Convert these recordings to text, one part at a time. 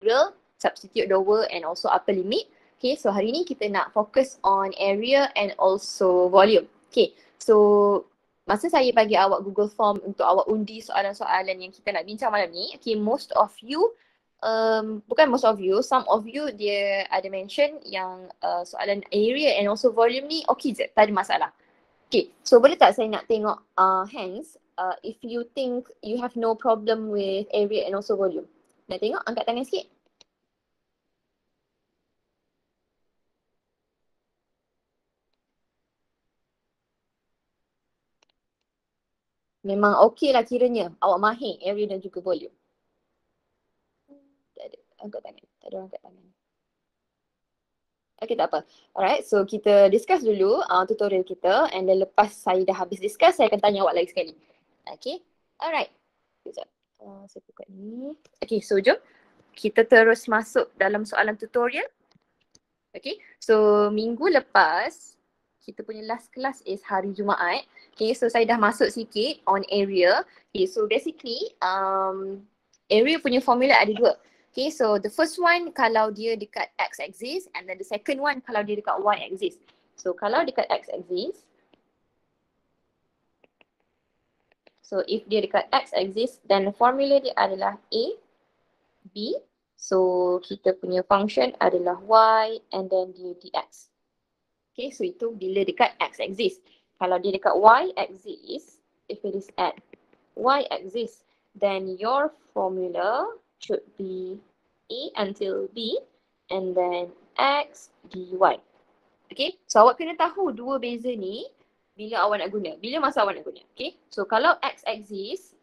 integral, substitute lower and also upper limit. Okay, so hari ni kita nak fokus on area and also volume. Okay, so masa saya bagi awak Google Form untuk awak undi soalan-soalan yang kita nak bincang malam ni, okay, most of you, bukan most of you, some of you dia ada mention yang soalan area and also volume ni okay je, tak ada masalah. Okay, so boleh tak saya nak tengok hands if you think you have no problem with area and also volume. Nak tengok, angkat tangan sikit. Memang okey lah kiranya awak mahir area dan juga volume. Tak ada angkat tangan, tak ada orang angkat tangan. Okay, tak apa. Alright, so kita discuss dulu tutorial kita and then lepas saya dah habis discuss, saya akan tanya awak lagi sekali. Okay, alright. Sekejap. Saya buka ni. Okay, so jom kita terus masuk dalam soalan tutorial. Okay, so minggu lepas kita punya last class is hari Jumaat. Okay, so saya dah masuk sikit on area. Okay, so basically area punya formula ada dua. Okay, so the first one kalau dia dekat x-axis and then the second one kalau dia dekat y-axis. So kalau dekat x-axis, so if dia dekat x-axis, then formula dia adalah A, B. So kita punya function adalah y and then dia dx. Okay, so itu bila dekat x-axis. Kalau dia dekat y-axis, if it is at y-axis, then your formula should be A until B and then X dy. Okay, so awak kena tahu dua beza ni bila awak nak guna. Bila masa awak nak guna. Okay, so kalau X-axis,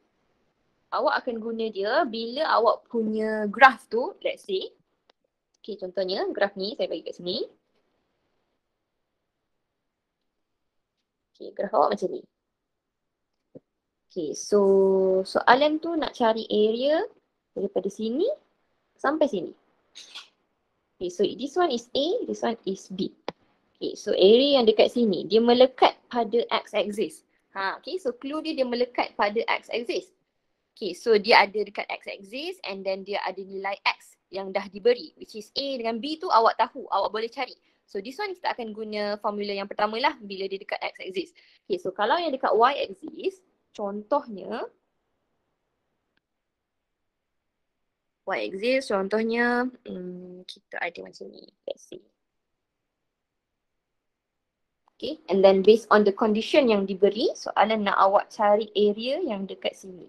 awak akan guna dia bila awak punya graph tu, let's say. Okay, contohnya graph ni saya bagi kat sini. Okay, graph awak macam ni. Okay, so soalan tu nak cari area daripada sini sampai sini. Okay, so this one is A, this one is B. Okay, so area yang dekat sini, dia melekat pada x-axis. Okay, so clue dia melekat pada x-axis. Okay, so dia ada dekat x-axis and then dia ada nilai x yang dah diberi, which is A dengan B tu awak tahu, awak boleh cari. So this one kita akan guna formula yang pertama lah bila dia dekat x-axis. Okay, so kalau yang dekat y-axis, contohnya y-axis contohnya kita ada macam ni, let's see. Okay, and then based on the condition yang diberi, soalan nak awak cari area yang dekat sini.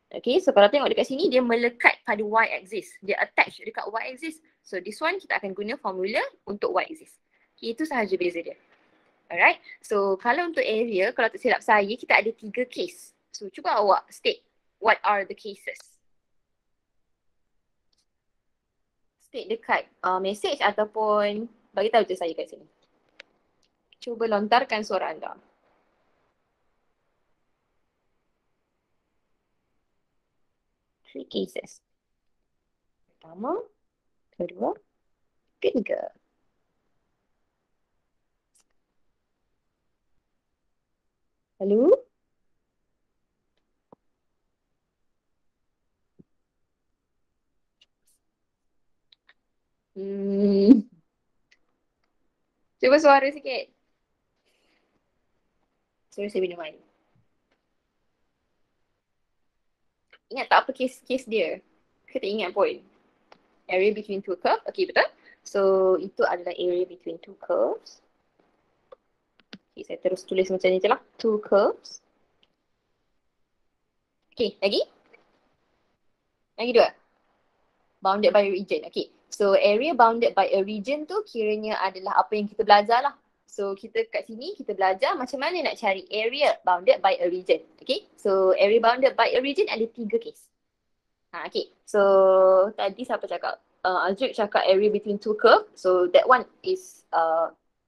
Okay, so kalau tengok dekat sini, dia melekat pada y-axis. Dia attach dekat y-axis. So this one kita akan guna formula untuk y-axis. Okay, itu sahaja beza dia. Alright, so kalau untuk area, kalau tak silap saya, kita ada 3 case. So cuba awak state, what are the cases? State dekat message ataupun bagi tahu je saya kat sini. Cuba lontarkan suara anda. Three cases. Pertama, kedua, ketiga. Lalu? Cuba suara sikit. Sorry, saya minum air. Ingat tak apa case dia? Kita ingat pun. Area between two curves. Okay, betul. So, itu adalah area between two curves. Okay, saya terus tulis macam ni je lah. Two curves. Okay, lagi? Lagi dua. Bounded by a region. Okay, so area bounded by a region tu kiranya adalah apa yang kita belajar lah. So kita kat sini kita belajar macam mana nak cari area bounded by a region. Okay, so area bounded by a region ada 3 case. Okay, so tadi siapa cakap? Azriq cakap area between two curve. So that one is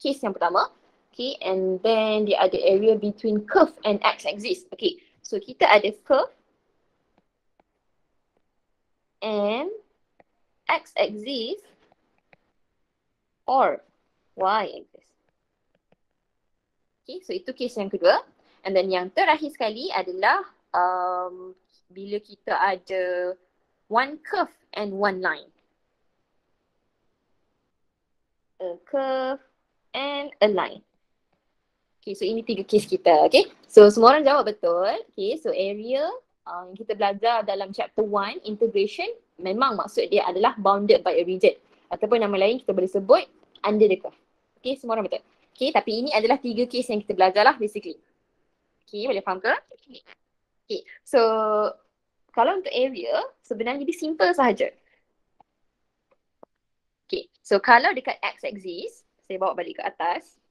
case yang pertama. Okay, and then dia ada area between curve and x-axis. Okay, so kita ada curve and x-axis or y-axis. Okay, so itu case yang kedua. And then yang terakhir sekali adalah bila kita ada one curve and one line. A curve and a line. Okay, so ini 3 case kita, okay. So semua orang jawab betul. Okay, so area yang kita belajar dalam chapter 1, integration, memang maksud dia adalah bounded by a region. Ataupun nama lain kita boleh sebut under the curve. Okay, semua orang betul. Okay, tapi ini adalah 3 case yang kita belajar lah basically. Okay, boleh faham ke? Okay, so kalau untuk area, sebenarnya dia simple sahaja. Okay, so kalau dekat x-axis, saya bawa balik ke atas.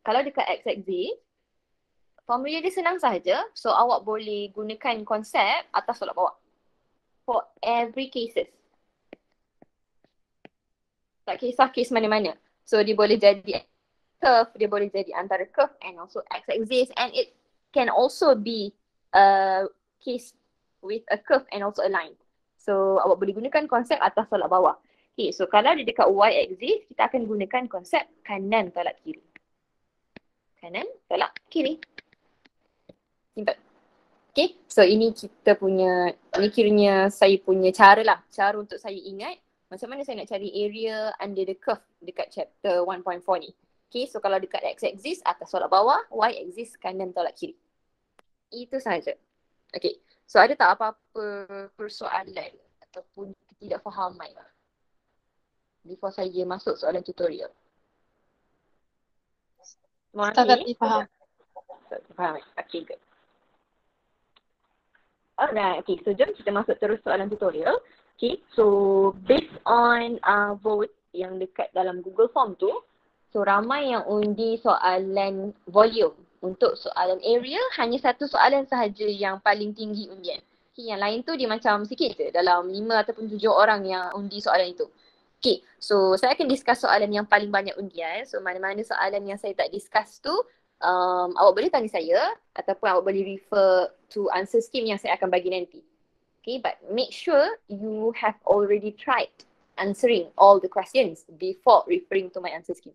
Kalau dekat x-axis, formula dia senang sahaja. So awak boleh gunakan konsep atas tolak bawah. For every cases. Tak kisah case mana-mana. So dia boleh jadi curve, dia boleh jadi antara curve and also x-axis, and it can also be a case with a curve and also a line. So awak boleh gunakan konsep atas tolak bawah. Okay, so kalau dia dekat y-axis, kita akan gunakan konsep kanan tolak kiri. Kanan tolak kiri. Simple. Okay, so ini kita punya, ini kiranya saya punya cara lah. Cara untuk saya ingat macam mana saya nak cari area under the curve dekat chapter 1.4 ni. Okay, so kalau dekat x-axis, atas tolak bawah, y-axis, kanan tolak kiri. Itu sahaja. Okay, so ada tak apa-apa persoalan ataupun ketidakfahaman before saya masuk soalan tutorial? Setakat faham. Faham. Okay, good. Alright, okay, so jom kita masuk terus soalan tutorial. Okay, so based on vote yang dekat dalam Google Form tu, so ramai yang undi soalan volume. Untuk soalan area, hanya satu soalan sahaja yang paling tinggi undian. Okay, yang lain tu dia macam sikit je, dalam 5 ataupun 7 orang yang undi soalan itu. Okay, so saya akan discuss soalan yang paling banyak undian. So mana-mana soalan yang saya tak discuss tu, awak boleh tanya saya ataupun awak boleh refer to answer scheme yang saya akan bagi nanti. Okay, but make sure you have already tried answering all the questions before referring to my answer scheme.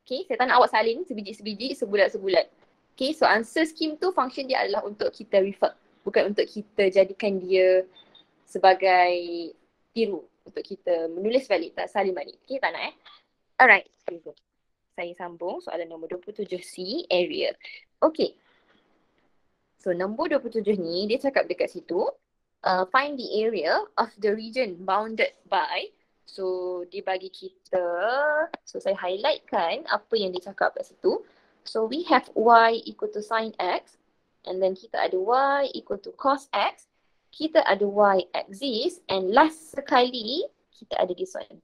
Okay, saya tak nak awak salin sebiji-sebiji, sebulat-sebulat. Okay, so answer scheme tu function dia adalah untuk kita refer, bukan untuk kita jadikan dia sebagai tiru, untuk kita menulis balik, tak salin balik. Okay, tak nak Alright, saya sambung soalan nombor 27C, area. Okay. So nombor 27 ni, dia cakap dekat situ, find the area of the region bounded by. So dia bagi kita, so saya highlightkan apa yang dia cakap kat situ. So we have y equal to sin x, and then kita ada y equal to cos x, kita ada y axis, and last sekali kita ada this one.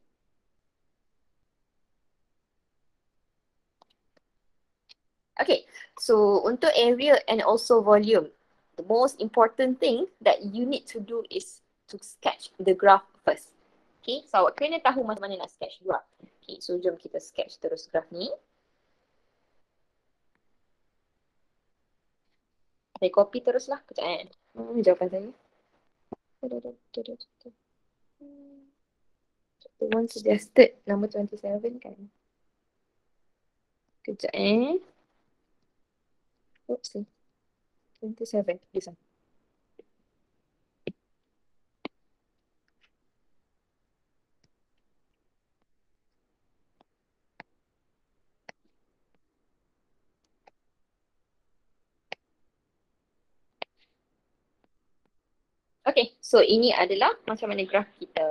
Okay, so untuk area and also volume, the most important thing that you need to do is to sketch the graph first. Okay, so awak kena tahu macam mana nak sketch graph. Okay, so jom kita sketch terus graph ni. Saya copy teruslah, kejap jawapan saya. The one suggested number 27 kan. Kejap Oopsie. 27, this one. Okay, so ini adalah macam mana graf kita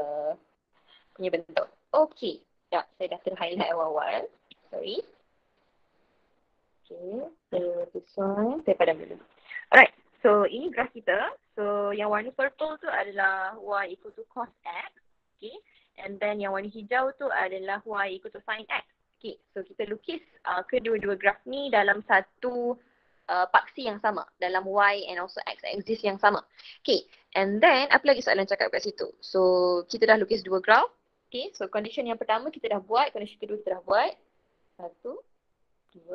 punya bentuk. Okay, sekejap, saya dah ter-highlight awal-awal. Sorry. Okay, so this one, saya padam dulu. Alright, so ini graf kita. So yang warna purple tu adalah y equal to cos x. Okay, and then yang warna hijau tu adalah y equal to sin x. Okay, so kita lukis kedua-dua graf ni dalam satu paksi yang sama, dalam y and also x axis yang sama. Okay, and then apa lagi soalan cakap kat situ? So kita dah lukis dua graf. Okay, so condition yang pertama kita dah buat, condition kedua kita dah buat. 1, 2,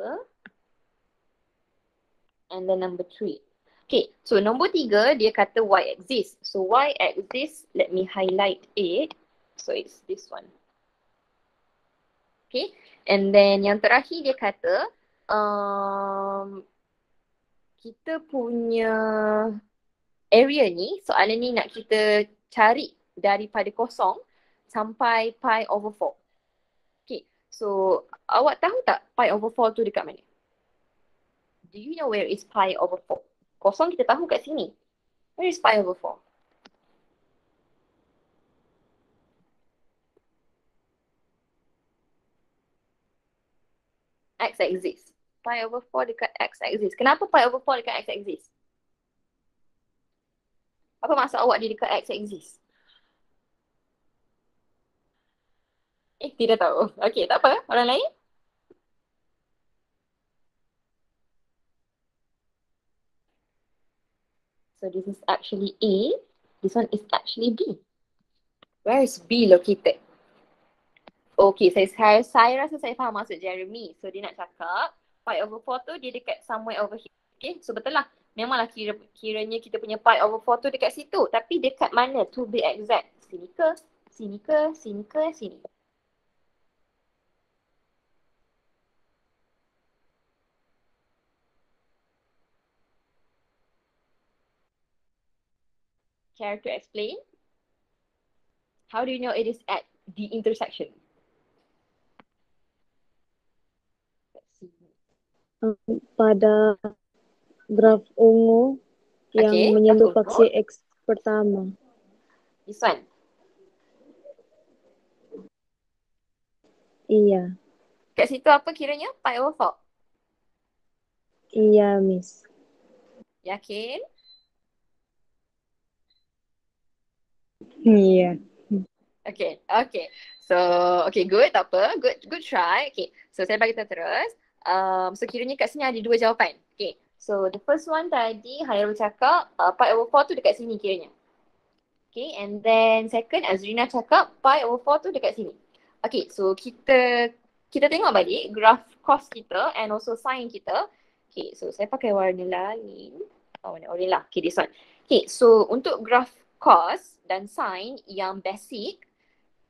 and then number 3. Okay, so nombor 3 dia kata y axis. So y axis, let me highlight it. So it's this one. Okay, and then yang terakhir dia kata kita punya area ni, soalan ni nak kita cari daripada kosong sampai pi over 4. Okay, so awak tahu tak pi over 4 tu dekat mana? Do you know where is pi over 4? Kosong kita tahu kat sini. Where is pi over 4? X axis. Pi over 4 dekat X axis. Kenapa pi over 4 dekat X axis? Apa maksud awak dia dekat X axis? Tidak tahu. Okay, tak apa. Orang lain? So this is actually A. This one is actually B. Where is B located? Okay, saya rasa saya faham maksud Jeremy. So dia nak cakap pi over 4 tu dia dekat somewhere over here. Okay, so betul lah. Memanglah kiranya kita punya pi over 4 tu dekat situ. Tapi dekat mana? To be exact. Sini ke? Sini ke? Sini ke? Sini. Care to explain? How do you know it is at the intersection? Pada graf ungu yang Okay, menyentuh graf faksi ungu. X pertama. This one. Iya. Kat situ apa kiranya? Pi over 4. Iya, Miss. Yakin? Iya. Okay, okay. So, okay, good, tak apa. Good try. Okay, so saya bagi tahu terus. So kiranya kat sini ada dua jawapan. Okay, so the first one tadi Hairul cakap pi over 4 tu dekat sini kiranya. Okay, and then second Azrina cakap pi over 4 tu dekat sini. Okay, so kita tengok balik graph cos kita and also sin kita. Okay, so saya pakai warna lain. Warna orange lah. Okay, this one. Okay, so untuk graph cos dan sin yang basic,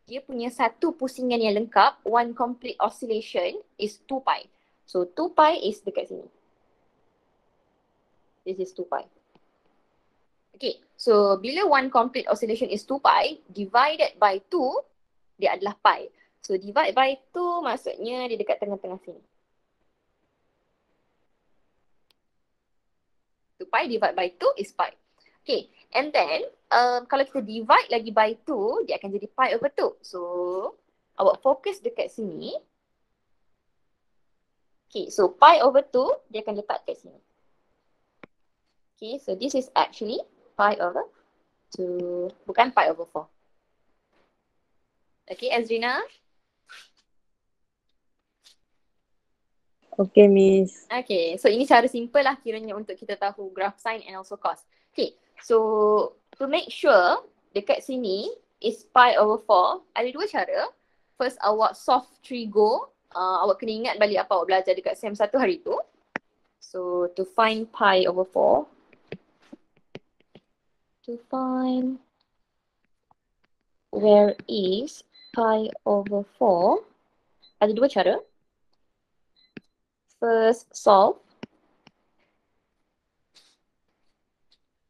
dia punya satu pusingan yang lengkap, one complete oscillation is 2 pi. So 2 pi is dekat sini. This is 2 pi. Okay, so bila one complete oscillation is 2 pi, divided by 2, dia adalah pi. So divide by 2 maksudnya dia dekat tengah-tengah sini. 2 pi divide by 2 is pi. Okay, and then kalau kita divide lagi by 2, dia akan jadi pi over 2. So awak fokus dekat sini. Okay, so pi over 2, dia akan letak kat sini. Okay, so this is actually pi over 2, bukan pi over 4. Okay, Azrina? Okay, Miss. Okay, so ini cara simple lah kiranya untuk kita tahu graph sin and also cos. Okay, so to make sure dekat sini is pi over 4, ada dua cara. First, awak solve trigo. Awak kena ingat balik apa awak belajar dekat SEM 1 hari tu. So, to find pi over 4, to find where is pi over 4, ada dua cara. First, solve.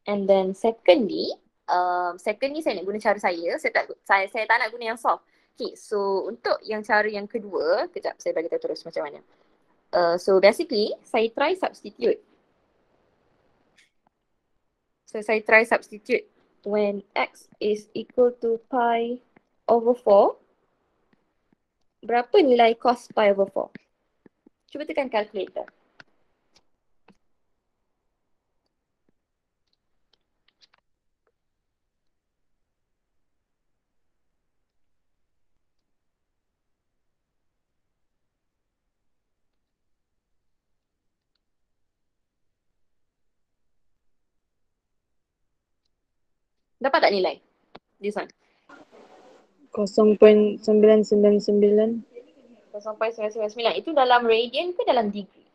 And then secondly, saya nak guna cara saya tak nak guna yang solve. Okay, so untuk yang cara yang kedua, kejap saya bagi tahu terus macam mana. So basically, saya try substitute. So saya try substitute when x is equal to pi over 4. Berapa nilai cos pi over 4? Cuba tekan calculator. Dapat tak nilai? This one. 0.999. 0.999. Itu dalam radian ke dalam degree?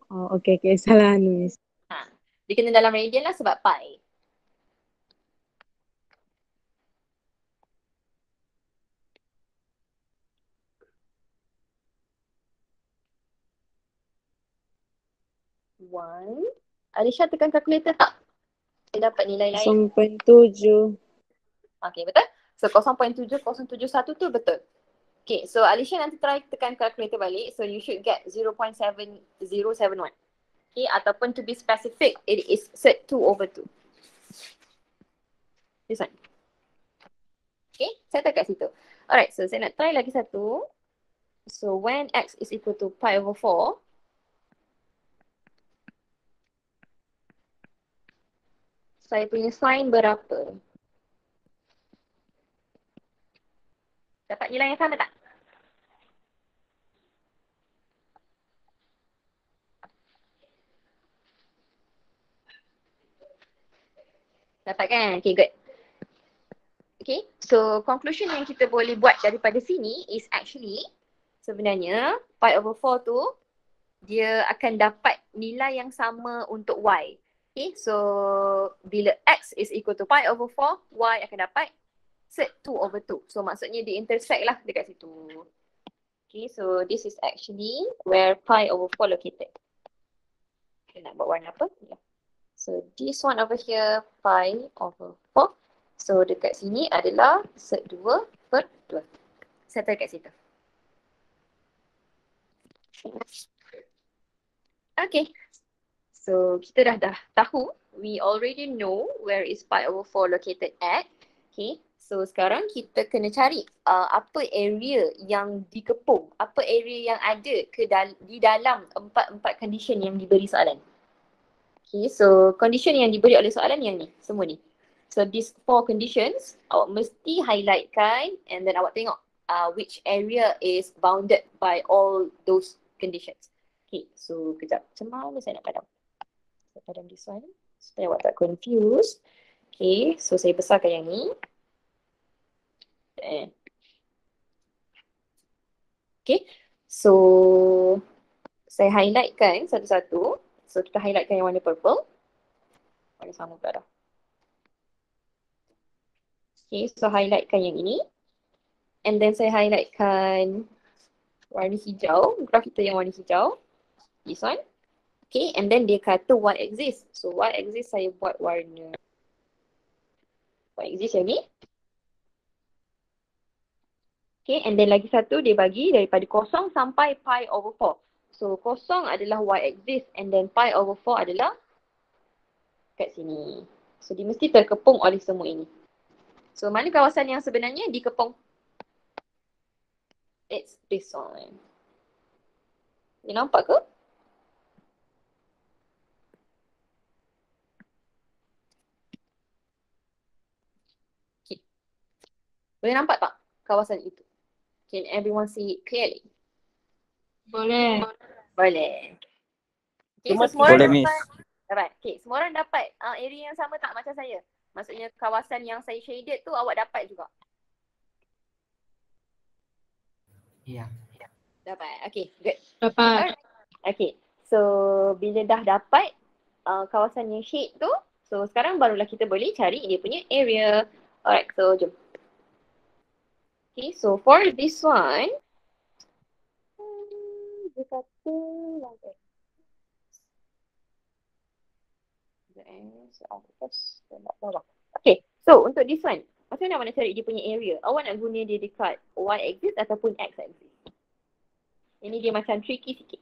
Oh, okay. Salah, Miss. Dia kena dalam radian lah sebab pi. Alisha tekan calculator tak? Dia dapat nilai lain. 0.7. Okay, betul? So 0.7071 tu betul. Okay, so Alicia nanti try tekan calculator balik. So you should get 0.7071. Okay, ataupun to be specific, it is set 2/2. This one. Okay, saya tak kat situ. Alright, so saya nak try lagi satu. So when x is equal to pi/4, saya punya sign berapa? Dapat nilai yang sama tak? Dapat kan? Okay, good. Okay, so conclusion yang kita boleh buat daripada sini is actually sebenarnya pi/4 tu dia akan dapat nilai yang sama untuk y. Okay, so bila x is equal to pi/4, y akan dapat set 2/2. So maksudnya dia intersect lah dekat situ. Okay, so this is actually where pi/4 located. Kita nak buat warna apa? Yeah. So this one over here, pi/4. So dekat sini adalah set 2/2. Settle kat situ. Okay. So kita dah tahu, we already know where is pi/4 located at. Okay. So sekarang kita kena cari apa area yang dikepung, apa area yang ada di dalam empat condition yang diberi soalan. Okay, so condition yang diberi oleh soalan yang ni, semua ni. So these 4 conditions, awak mesti highlightkan and then awak tengok which area is bounded by all those conditions. Okay, so kejap, macam mana saya nak padam? Saya padam this one supaya awak tak confused. Okay, so saya besarkan yang ni. Okay, so saya highlightkan satu-satu. So kita highlightkan yang warna purple. Warna sama pula dah. Okay, so highlightkan yang ini. And then saya highlightkan warna hijau, graf kita yang warna hijau. This one. Okay, and then dia kata y-axis. So y-axis saya buat warna y-axis yang ni. Okay, and then lagi satu dia bagi daripada 0 sampai pi/4. So 0 adalah y-axis and then pi/4 adalah kat sini. So dia mesti terkepung oleh semua ini. So mana kawasan yang sebenarnya dikepung? It's this one. Dia nampak ke? Okay. Boleh nampak tak kawasan itu? Can everyone see it clearly? Boleh. Boleh. Okay, so semua Boleh, orang Miss. dapat. Okay, semua orang dapat area yang sama tak macam saya? Maksudnya kawasan yang saya shaded tu awak dapat juga? Ya. Dapat. Okay, good. Dapat. Alright. Okay, so bila dah dapat kawasan yang shade tu, so sekarang barulah kita boleh cari dia punya area. Alright, so jom. Okay, so for this one, dia kata okay, so untuk this one, macam mana awak nak cari dia punya area? Awak nak guna dia dekat y-axis ataupun x-axis? Ini dia macam tricky sikit.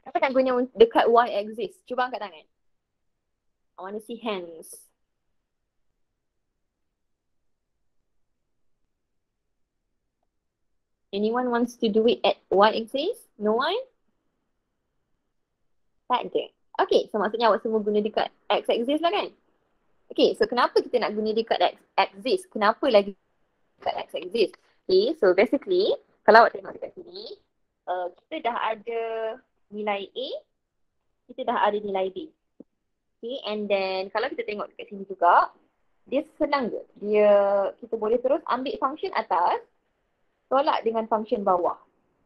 Apa nak guna dekat y-axis? Cuba angkat tangan. I want to see hands. Anyone wants to do it at y-axis? No one? Tak ada. Okay, so maksudnya awak semua guna dekat x-axis lah kan? Okay, so kenapa kita nak guna dekat x-axis? Kenapa lagi dekat x-axis? Okay, so basically, kalau awak tengok dekat sini, kita dah ada nilai A, kita dah ada nilai B. Okay, and then kalau kita tengok dekat sini juga, dia senang je. Kita boleh terus ambil function atas, tolak dengan function bawah.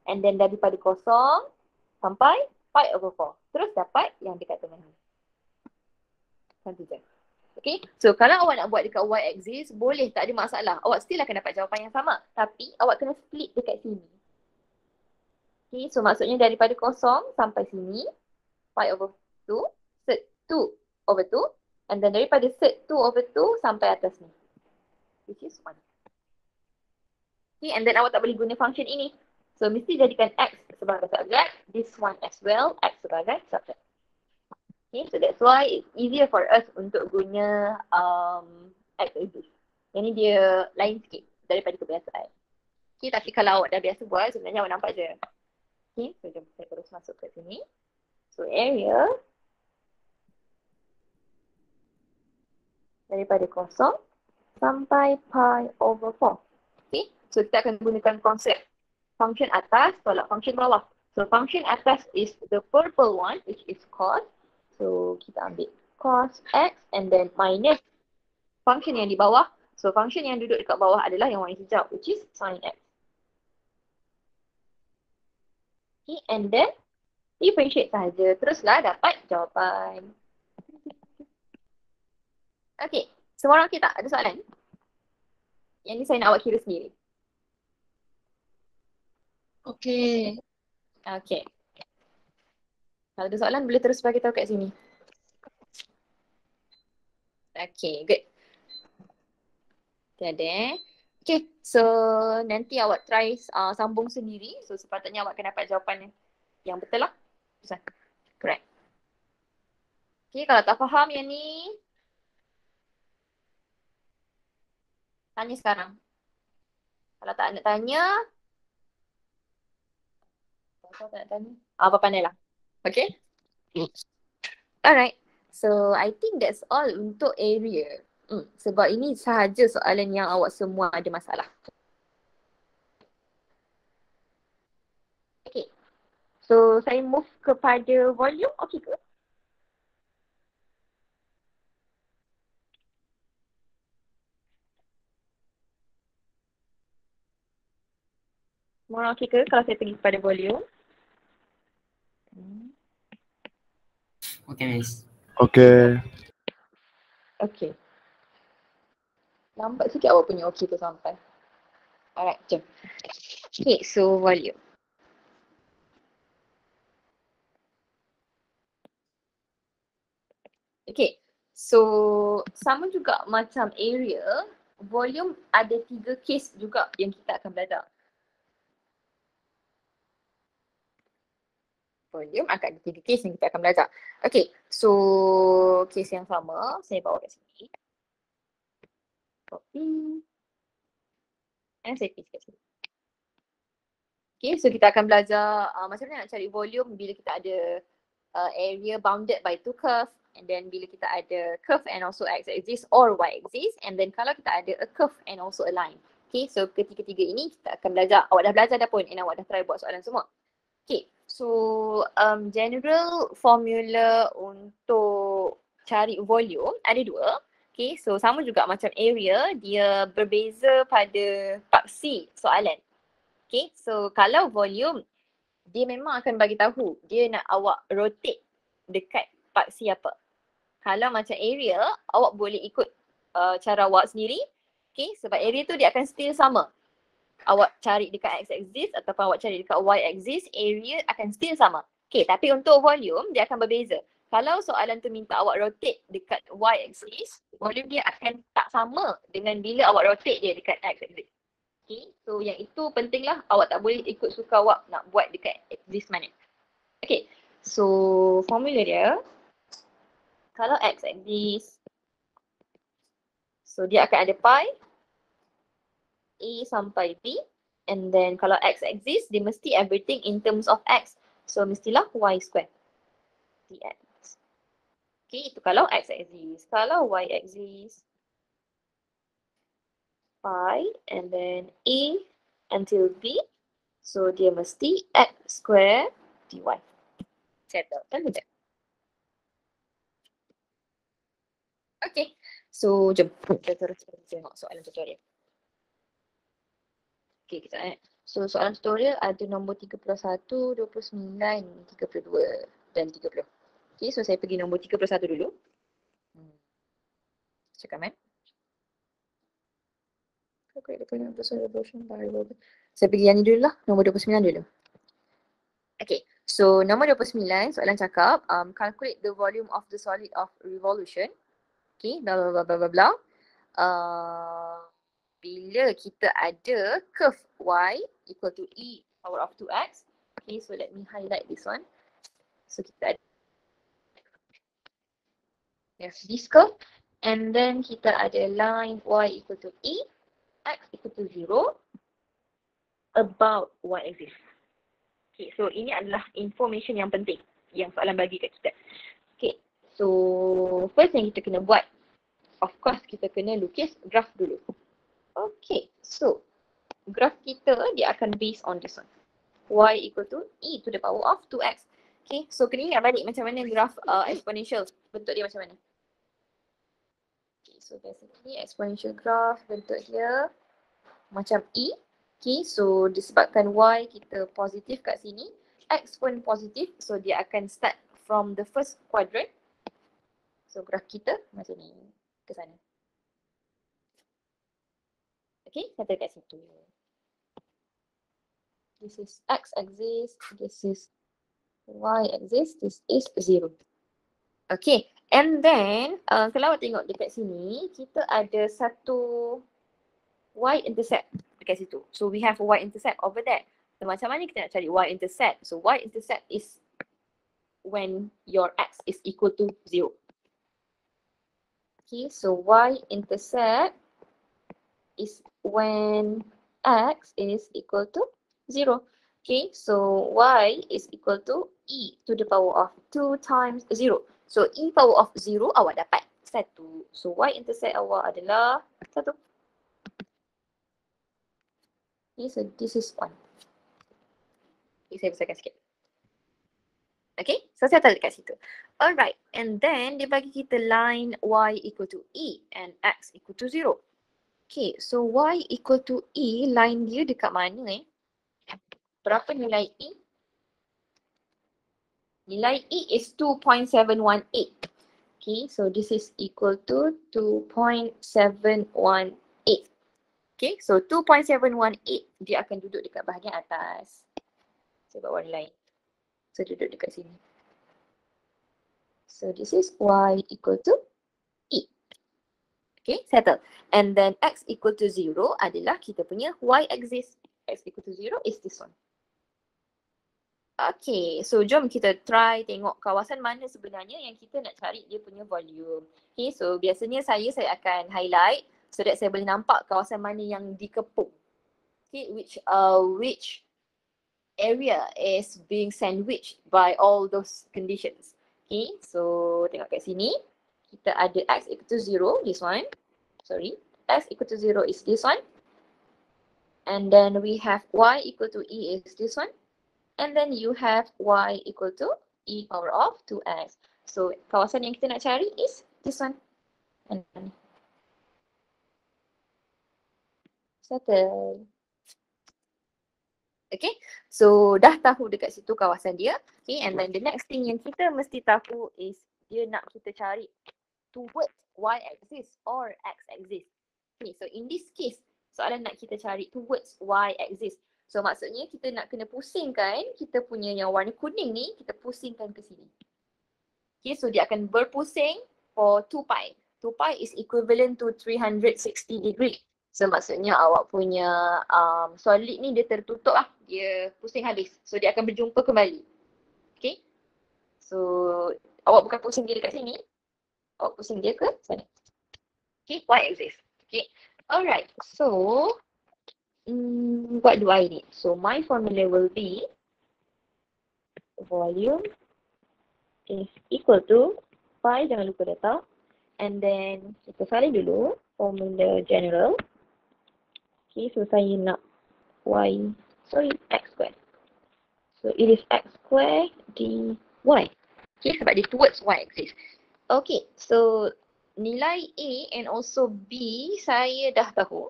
And then daripada 0 sampai pi/4. Terus dapat yang dekat tengah ni. Macam tu je. Okay, so kalau awak nak buat dekat y-axis, boleh, tak ada masalah. Awak still akan dapat jawapan yang sama. Tapi awak kena split dekat sini. Okay, so maksudnya daripada 0 sampai sini, pi/4. 2, cert 2/2, and then daripada cert 2/2 sampai atas ni, which is 1. Okay, and then awak tak boleh guna function ini. So, mesti jadikan X sebagai subject, this one as well, X sebagai subject. Okay, so that's why it's easier for us untuk guna X exist. Yang ni dia lain sikit daripada kebiasaan. Okay, tapi kalau awak dah biasa buat, sebenarnya awak nampak je. Okay, so jom saya terus masuk ke sini. So, area daripada 0 sampai pi/4. Okay, so kita akan gunakan konsep function atas tolak function bawah. So function atas is the purple one, which is cos. So kita ambil cos x and then minus function yang di bawah. So function yang duduk dekat bawah adalah yang warna hijau, which is sin x. Okay, and then differentiate sahaja. Teruslah dapat jawapan. Okay, semua orang kita ada soalan? Yang ni saya nak awak kira sendiri. Okey. Okay. Kalau ada soalan boleh terus bagi tahu kat sini. Okay, good. Tiada. Okay, so nanti awak try sambung sendiri. So sepatutnya awak akan dapat jawapan yang betul lah. Correct. Okay, kalau tak faham yang ni, tanya sekarang. Kalau tak nak tanya, kalau tak nak tanya, apa pandai lah. Okay? Alright. So, I think that's all untuk area. Sebab ini sahaja soalan yang awak semua ada masalah. Okay. So, saya move kepada volume. Okay ke? Semua orang okay ke kalau saya pergi kepada volume? Okay, Miss. Okay. Okay. Lambat sikit awak punya okay tu sampai. Alright, jom. Okay, so volume. Okay, so sama juga macam area, volume ada 3 case juga yang kita akan belajar. Volume akan ada 3 case yang kita akan belajar. Okay, so case yang sama, saya bawa kat sini. Copy. And saya paste kat sini. Okay, so kita akan belajar macam mana nak cari volume bila kita ada area bounded by 2 curve. And then bila kita ada curve and also x-axis or y-axis. And then kalau kita ada a curve and also a line. Okay, so ketiga-tiga ini kita akan belajar. Awak dah belajar dah pun and awak dah try buat soalan semua. Okay, so general formula untuk cari volume ada 2. Okay, so sama juga macam area, dia berbeza pada paksi soalan. Okay, so kalau volume, dia memang akan bagi tahu dia nak awak rotate dekat paksi apa. Kalau macam area, awak boleh ikut cara awak sendiri. Okay, sebab area tu dia akan still sama. Awak cari dekat x-axis ataupun awak cari dekat y-axis, area akan still sama. Okay, tapi untuk volume, dia akan berbeza. Kalau soalan tu minta awak rotate dekat y-axis, volume dia akan tak sama dengan bila awak rotate dia dekat x-axis. Okay, so yang itu pentinglah. Awak tak boleh ikut suka awak nak buat dekat axis mana. Okay, so formula dia, kalau x-axis, so dia akan ada pi, a sampai b. And then kalau x-axis, dia mesti everything in terms of x. So mestilah y square dx. Okay, itu kalau x-axis. Kalau y-axis, pi and then a until b. So dia mesti x square dy. Settle, kan betul? Okay, so jom kita terus tengok soalan tutorial. Okay, kita so soalan tutorial ada nombor 31, 29, 32 dan 30. Okay, so saya pergi nombor 31 dulu. Cakap kan? Saya pergi yang ni dulu lah, nombor 29 dulu. Okay, So nombor 29 soalan cakap calculate the volume of the solid of revolution. Okay, blah blah blah blah blah blah. Bila kita ada curve y equal to e power of 2x. Okay, so let me highlight this one. So kita ada this curve, and then kita ada line y equal to e, x equal to 0, about y axis. Okay, so ini adalah information yang penting yang soalan bagi kat kita. Okay, so first yang kita kena buat, of course kita kena lukis graph dulu. Okay, so graph kita dia akan based on this one. Y equal to e to the power of 2x. Okay, so kena ingat balik macam mana graph exponential, bentuk dia macam mana. Okay, so basically exponential graph bentuk dia macam e. Okay, so disebabkan y kita positif kat sini, x pun positif, so dia akan start from the first quadrant. So graph kita macam ni ke sana. Okay, kata kat situ. This is x axis, this is y axis, this is 0. Okay, and then kalau awak tengok dekat sini, kita ada satu y-intercept dekat situ. So we have a y-intercept over there. So macam mana kita nak cari y-intercept? So y-intercept is when your x is equal to 0. Okay, so y-intercept is when x is equal to 0. Okay, so y is equal to e to the power of 2 times 0. So e power of 0 awak dapat 1. So y-intercept awak adalah 1. Okay, so this is 1. Okay, saya besarkan sikit. Okay, so saya taruh dekat situ. Alright, and then dia bagi kita line y equal to e and x equal to 0. Okay, so y equal to e, line dia dekat mana Berapa nilai e? Nilai e is 2.718. Okay, so this is equal to 2.718. Okay, so 2.718 dia akan duduk dekat bahagian atas. Saya buat warna lain. So duduk dekat sini. So this is y equal to e. Okay, settle. And then x equal to 0 adalah kita punya y-axis. X equal to 0 is this one. Okay, so jom kita try tengok kawasan mana sebenarnya yang kita nak cari dia punya volume. Okay, so biasanya saya akan highlight so that saya boleh nampak kawasan mana yang dikepung. Okay, which area is being sandwiched by all those conditions. Okay, so tengok kat sini. Kita ada x equal to 0, this one. Sorry, x equal to 0 is this one. And then we have y equal to e is this one. And then you have y equal to e power of 2x. So kawasan yang kita nak cari is this one. And settle. Okay, so dah tahu dekat situ kawasan dia. Okay, and then the next thing yang kita mesti tahu is dia nak kita cari towards y-axis or x-axis. Okay, so in this case, soalan nak kita cari towards y-axis. So maksudnya kita nak kena pusingkan kita punya yang warna kuning ni, kita pusingkan ke sini. Okay, so dia akan berpusing for 2 pi. 2 pi is equivalent to 360 degree. So maksudnya awak punya solid ni dia tertutup lah. Dia pusing habis. So dia akan berjumpa kembali. Okay. So awak bukan pusing dia dekat sini. Awak pusing dia ke sana. Okay, y-axis. Okay. Alright. So what do I need? So my formula will be volume is equal to pi, jangan lupa letak. And then kita salin dulu formula general. Okay, so saya nak x square. So it is x square dy. Okay, sebab dia towards y-axis. Okay, so nilai A and also B saya dah tahu.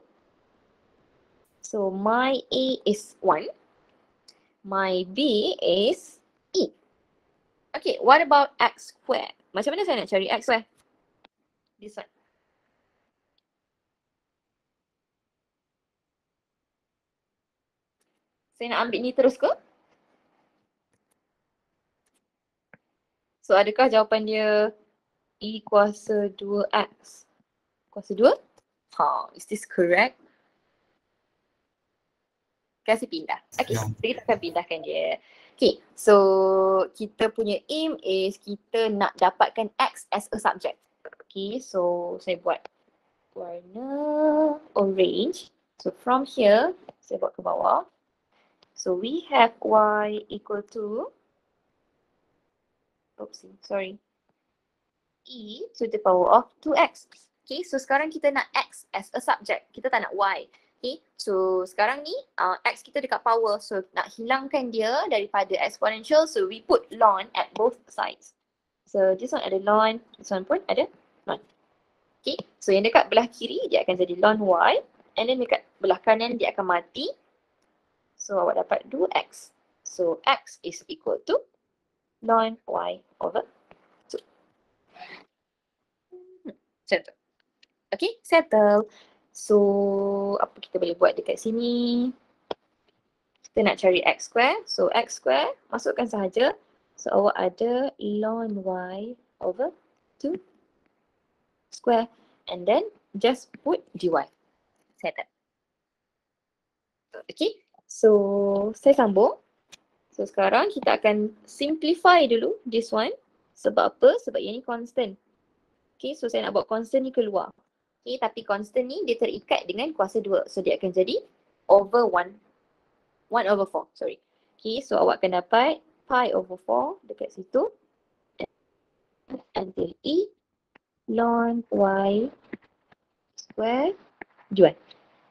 So my A is 1. My B is E. Okay, what about x square? Macam mana saya nak cari x square? This one. Saya nak ambil ni terus ke? So adakah jawapan dia E kuasa 2X? Kuasa 2? Is this correct? Kasih pindah. Okay, No. so kita akan pindahkan dia. Okay, so kita punya aim is kita nak dapatkan X as a subject. Okay, so saya buat warna orange. So from here, saya buat ke bawah. So we have Y equal to, E to the power of 2X. Okay, so sekarang kita nak X as a subject. Kita tak nak Y. Okay, so sekarang ni X kita dekat power. So nak hilangkan dia daripada exponential. So we put ln at both sides. So this one ada ln, this one pun ada ln. Okay, so yang dekat belah kiri dia akan jadi ln Y. And then dekat belah kanan dia akan mati. So awak dapat 2X. So X is equal to ln Y over 2. Settle. Okay, settle. So, apa kita boleh buat dekat sini? Kita nak cari X square. So, X square, masukkan sahaja. So, awak ada ln Y over 2 square. And then, just put dy. Settle. Okay, so saya sambung. So, sekarang kita akan simplify dulu this one. Sebab apa? Sebab yang ni constant. Okay, so saya nak buat constant ni keluar. Okay, tapi constant ni dia terikat dengan kuasa 2. So dia akan jadi over 1. 1 over 4, sorry. Okay, so awak akan dapat pi over 4 dekat situ. Until E ln Y square dy.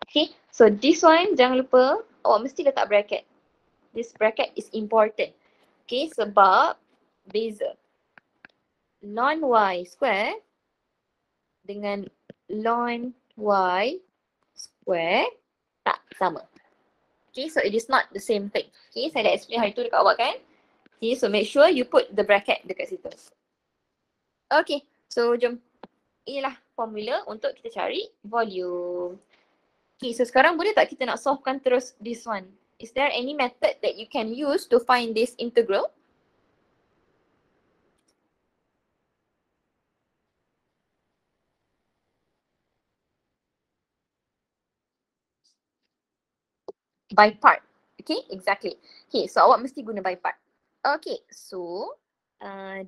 Okay, so this one jangan lupa awak mesti letak bracket. This bracket is important. Okay, sebab beza. Ln Y square dengan ln Y square tak sama. Okay, so it is not the same thing. Okay, saya dah explain hari tu dekat awak kan. Okay, so make sure you put the bracket dekat situ. Okay, so jom. Inilah formula untuk kita cari volume. Okay, so sekarang boleh tak kita nak solvekan terus this one? Is there any method that you can use to find this integral? By part. Okay, exactly. Okay, so awak mesti guna by part. Okay, so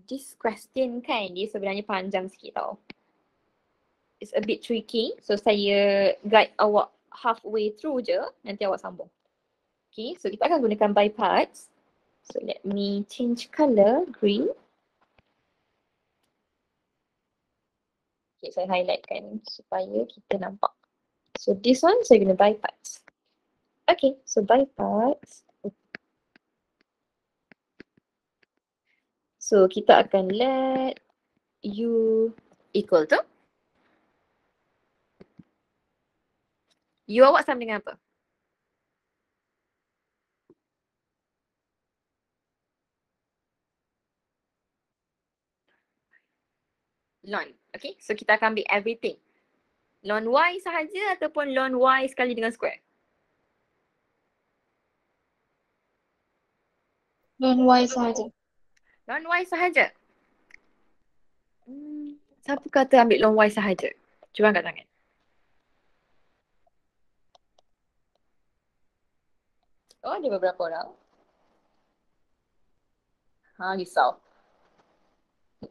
this question kan dia sebenarnya panjang sikit tau. It's a bit tricky. So saya guide awak halfway through je, nanti awak sambung. Okay, so kita akan gunakan by parts. So let me change color, green. Okay, saya highlightkan supaya kita nampak. So this one saya guna by parts. Okay, so by parts. So kita akan let U equal to. U awak sama dengan apa? Ln. Okay, so kita akan ambil everything. Ln Y sahaja ataupun ln Y sekali dengan square? Ln Y sahaja. Ln Y sahaja. Siapa kata ambil ln Y sahaja? Cuba angkat tangan. Oh, ada beberapa orang. Risau.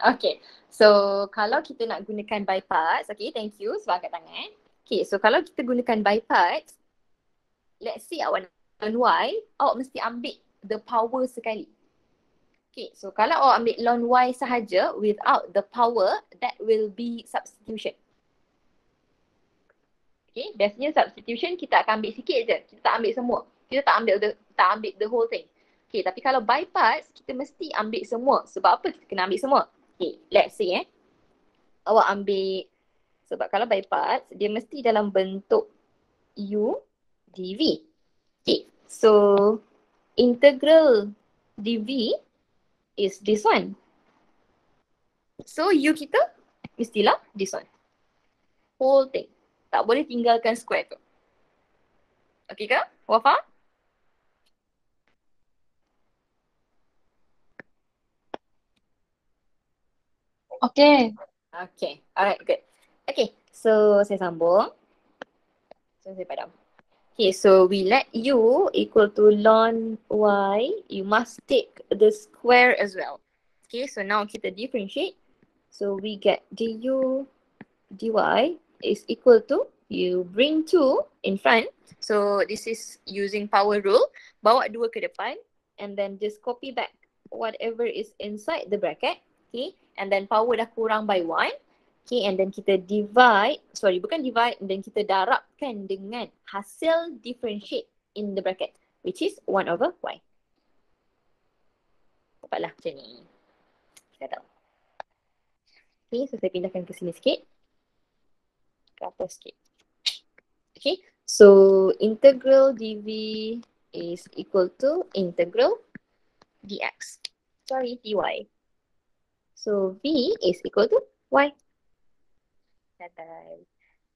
Okay, so kalau kita nak gunakan by parts, okay, thank you sebab angkat tangan. Okay, so kalau kita gunakan by parts, let's say awak nak ln Y, awak mesti ambil the power sekali. Okay, so kalau awak ambil ln Y sahaja without the power, that will be substitution. Okay, biasanya substitution kita akan ambil sikit je. Kita tak ambil semua. Kita tak ambil the whole thing. Okay, tapi kalau by parts, kita mesti ambil semua. Sebab apa kita kena ambil semua? Okay, let's say awak ambil, sebab kalau by parts, dia mesti dalam bentuk U dV. Okay, so integral dV is this one. So U kita mestilah this one. Whole thing. Tak boleh tinggalkan square tu. Okay ke? Awak faham? Okay. Okay, alright, good. Okay, so saya sambung. So saya padam. Okay, so we let u equal to ln y. You must take the square as well. Okay, so now kita differentiate. So we get du dy is equal to, you bring 2 in front. So this is using power rule. Bawa 2 ke depan and then just copy back whatever is inside the bracket. Okay, and then power dah kurang by 1. Okay, and then kita divide, bukan divide, and then kita darabkan dengan hasil differentiate in the bracket, which is 1 over y. Dapatlah macam ni. Kita tahu. Okay, so saya pindahkan ke sini sikit. Ke atas sikit. Okay, so integral dv is equal to integral dx. Sorry, dy. So v is equal to y.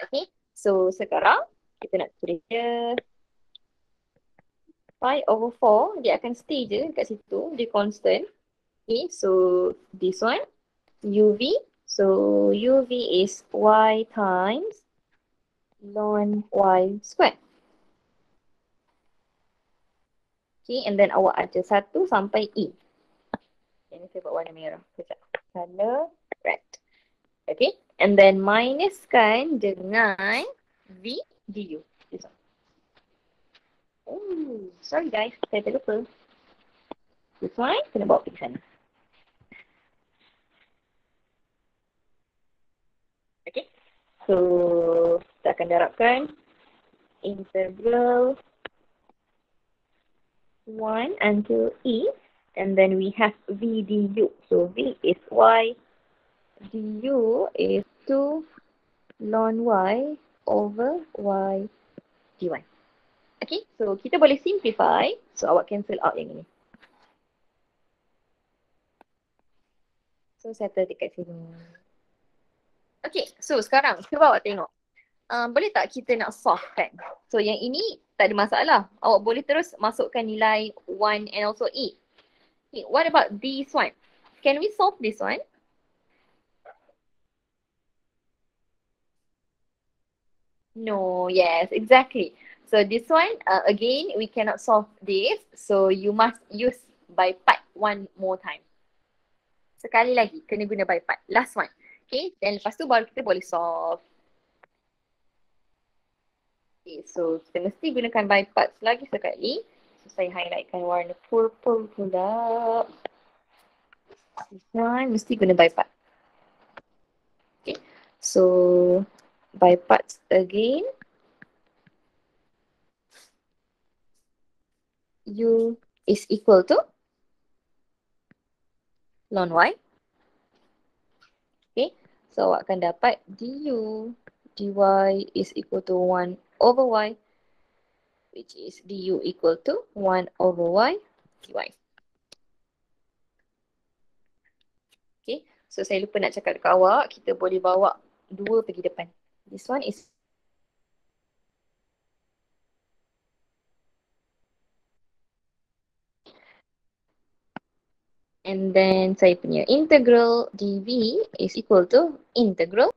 Okay, so sekarang kita nak tulis dia 5 over 4, dia akan stay je kat situ, dia constant. Okay, so this one, uv, so uv is y times ln y squared. Okay, and then awak ada 1 sampai e. Ini saya buat warna merah. Sekejap. Color red. Okay, and then minuskan dengan v du. This one. Oh, sorry guys, saya terlupa. This one, kena bawa pergi sana. Okay, so kita akan darabkan integral 1 until e, and then we have v du. So v is y, du is 2 ln y over y dy. Okay, so kita boleh simplify. So awak cancel out yang ini. So settle dekat sini. Okay, so sekarang cuba awak tengok. Boleh tak kita nak solve kan? So yang ini tak ada masalah. Awak boleh terus masukkan nilai 1 and also 8. Okay, what about this one? Can we solve this one? No, yes, exactly. So this one, again, we cannot solve this. So you must use by part one more time. Sekali lagi, kena guna by part. Last one. Okay, then lepas tu baru kita boleh solve. Okay, so kita mesti gunakan by parts lagi sekali. So saya highlightkan warna purple pula. This one mesti guna by part. Okay, so by parts again. U is equal to ln y. Okay, so awak akan dapat du dy is equal to 1 over y, which is du equal to 1 over y dy. Okay, so saya lupa nak cakap dekat awak, kita boleh bawa 2 pergi depan. This one is and then saya punya integral dv is equal to integral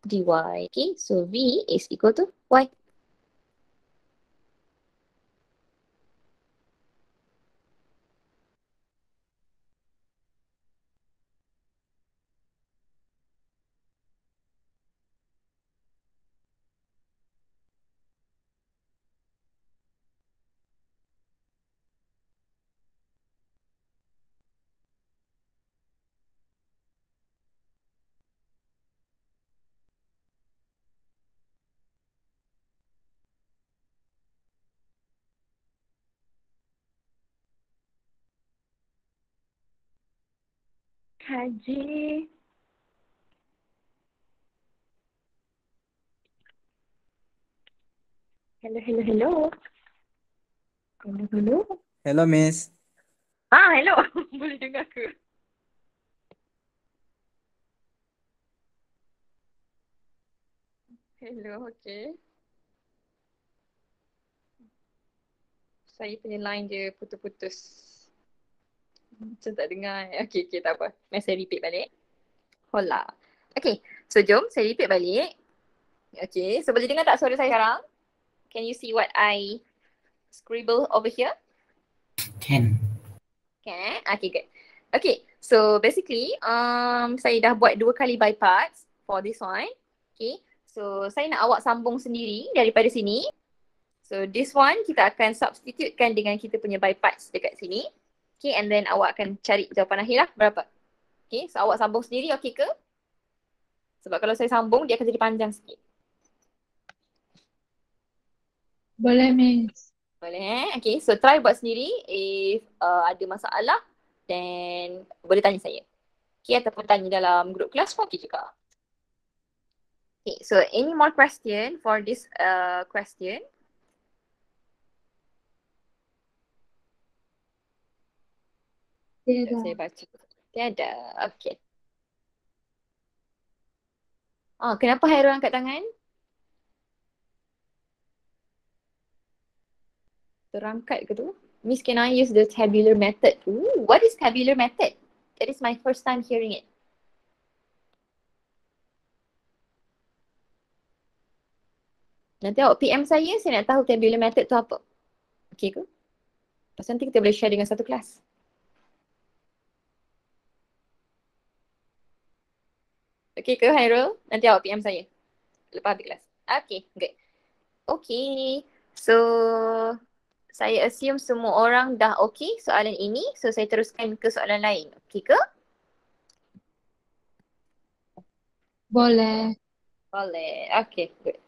dy. Okay, so v is equal to y. Haji. Hello, hello, hello. Hello, hello. Hello, Miss. Hello. Boleh dengar ke? Hello, okay. Saya punya line dia putus-putus. Macam tak dengar. Okay, tak apa. Mari saya repeat balik. Hola. Okay, so jom saya repeat balik. Okay, so boleh dengar tak suara saya sekarang? Can you see what I scribble over here? Can. Can? Okay, good. Okay, so basically, saya dah buat 2 kali by parts for this one. Okay, so saya nak awak sambung sendiri daripada sini. So this one kita akan substitutekan dengan kita punya by parts dekat sini. Okay, and then awak akan cari jawapan akhir lah berapa. Okay, so awak sambung sendiri okay ke? Sebab kalau saya sambung dia akan jadi panjang sikit. Boleh, Miss. Boleh Okay, so try buat sendiri. If ada masalah, then boleh tanya saya. Okay, ataupun tanya dalam group kelas pun okay juga. Okay, so any more question for this question? Tiada. Saya baca. Tiada. Okay. Kenapa Hairul angkat tangan? Terangkat ke tu? Miss, can I use the tabular method? Ooh, what is tabular method? That is my first time hearing it. Nanti awak PM saya nak tahu tabular method tu apa. Okay ke? Pasal nanti kita boleh share dengan satu kelas. Okay ke Hairul? Nanti awak PM saya. Lepas habis kelas. Okay, good. Okay, so saya assume semua orang dah okay soalan ini. So saya teruskan ke soalan lain. Okay ke? Boleh. Boleh. Okay, good.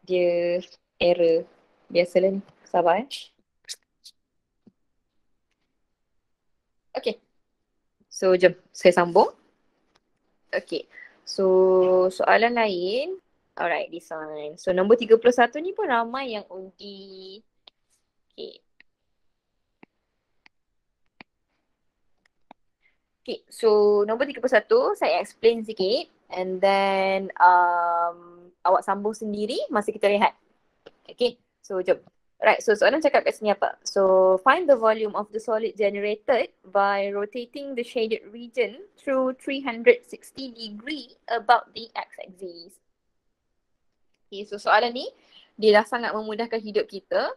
Dia error. Biasalah ni. Sabar Okay. So jom saya sambung. Okay. So soalan lain. Alright, this one. So nombor 31 ni pun ramai yang undi. Okay. Okay, so nombor 31 saya explain sikit and then awak sambung sendiri masa kita rehat. Okay, so jom. Right, so soalan cakap kat sini apa? So find the volume of the solid generated by rotating the shaded region through 360 degree about the x-axis. Okay, so soalan ni dia dah sangat memudahkan hidup kita.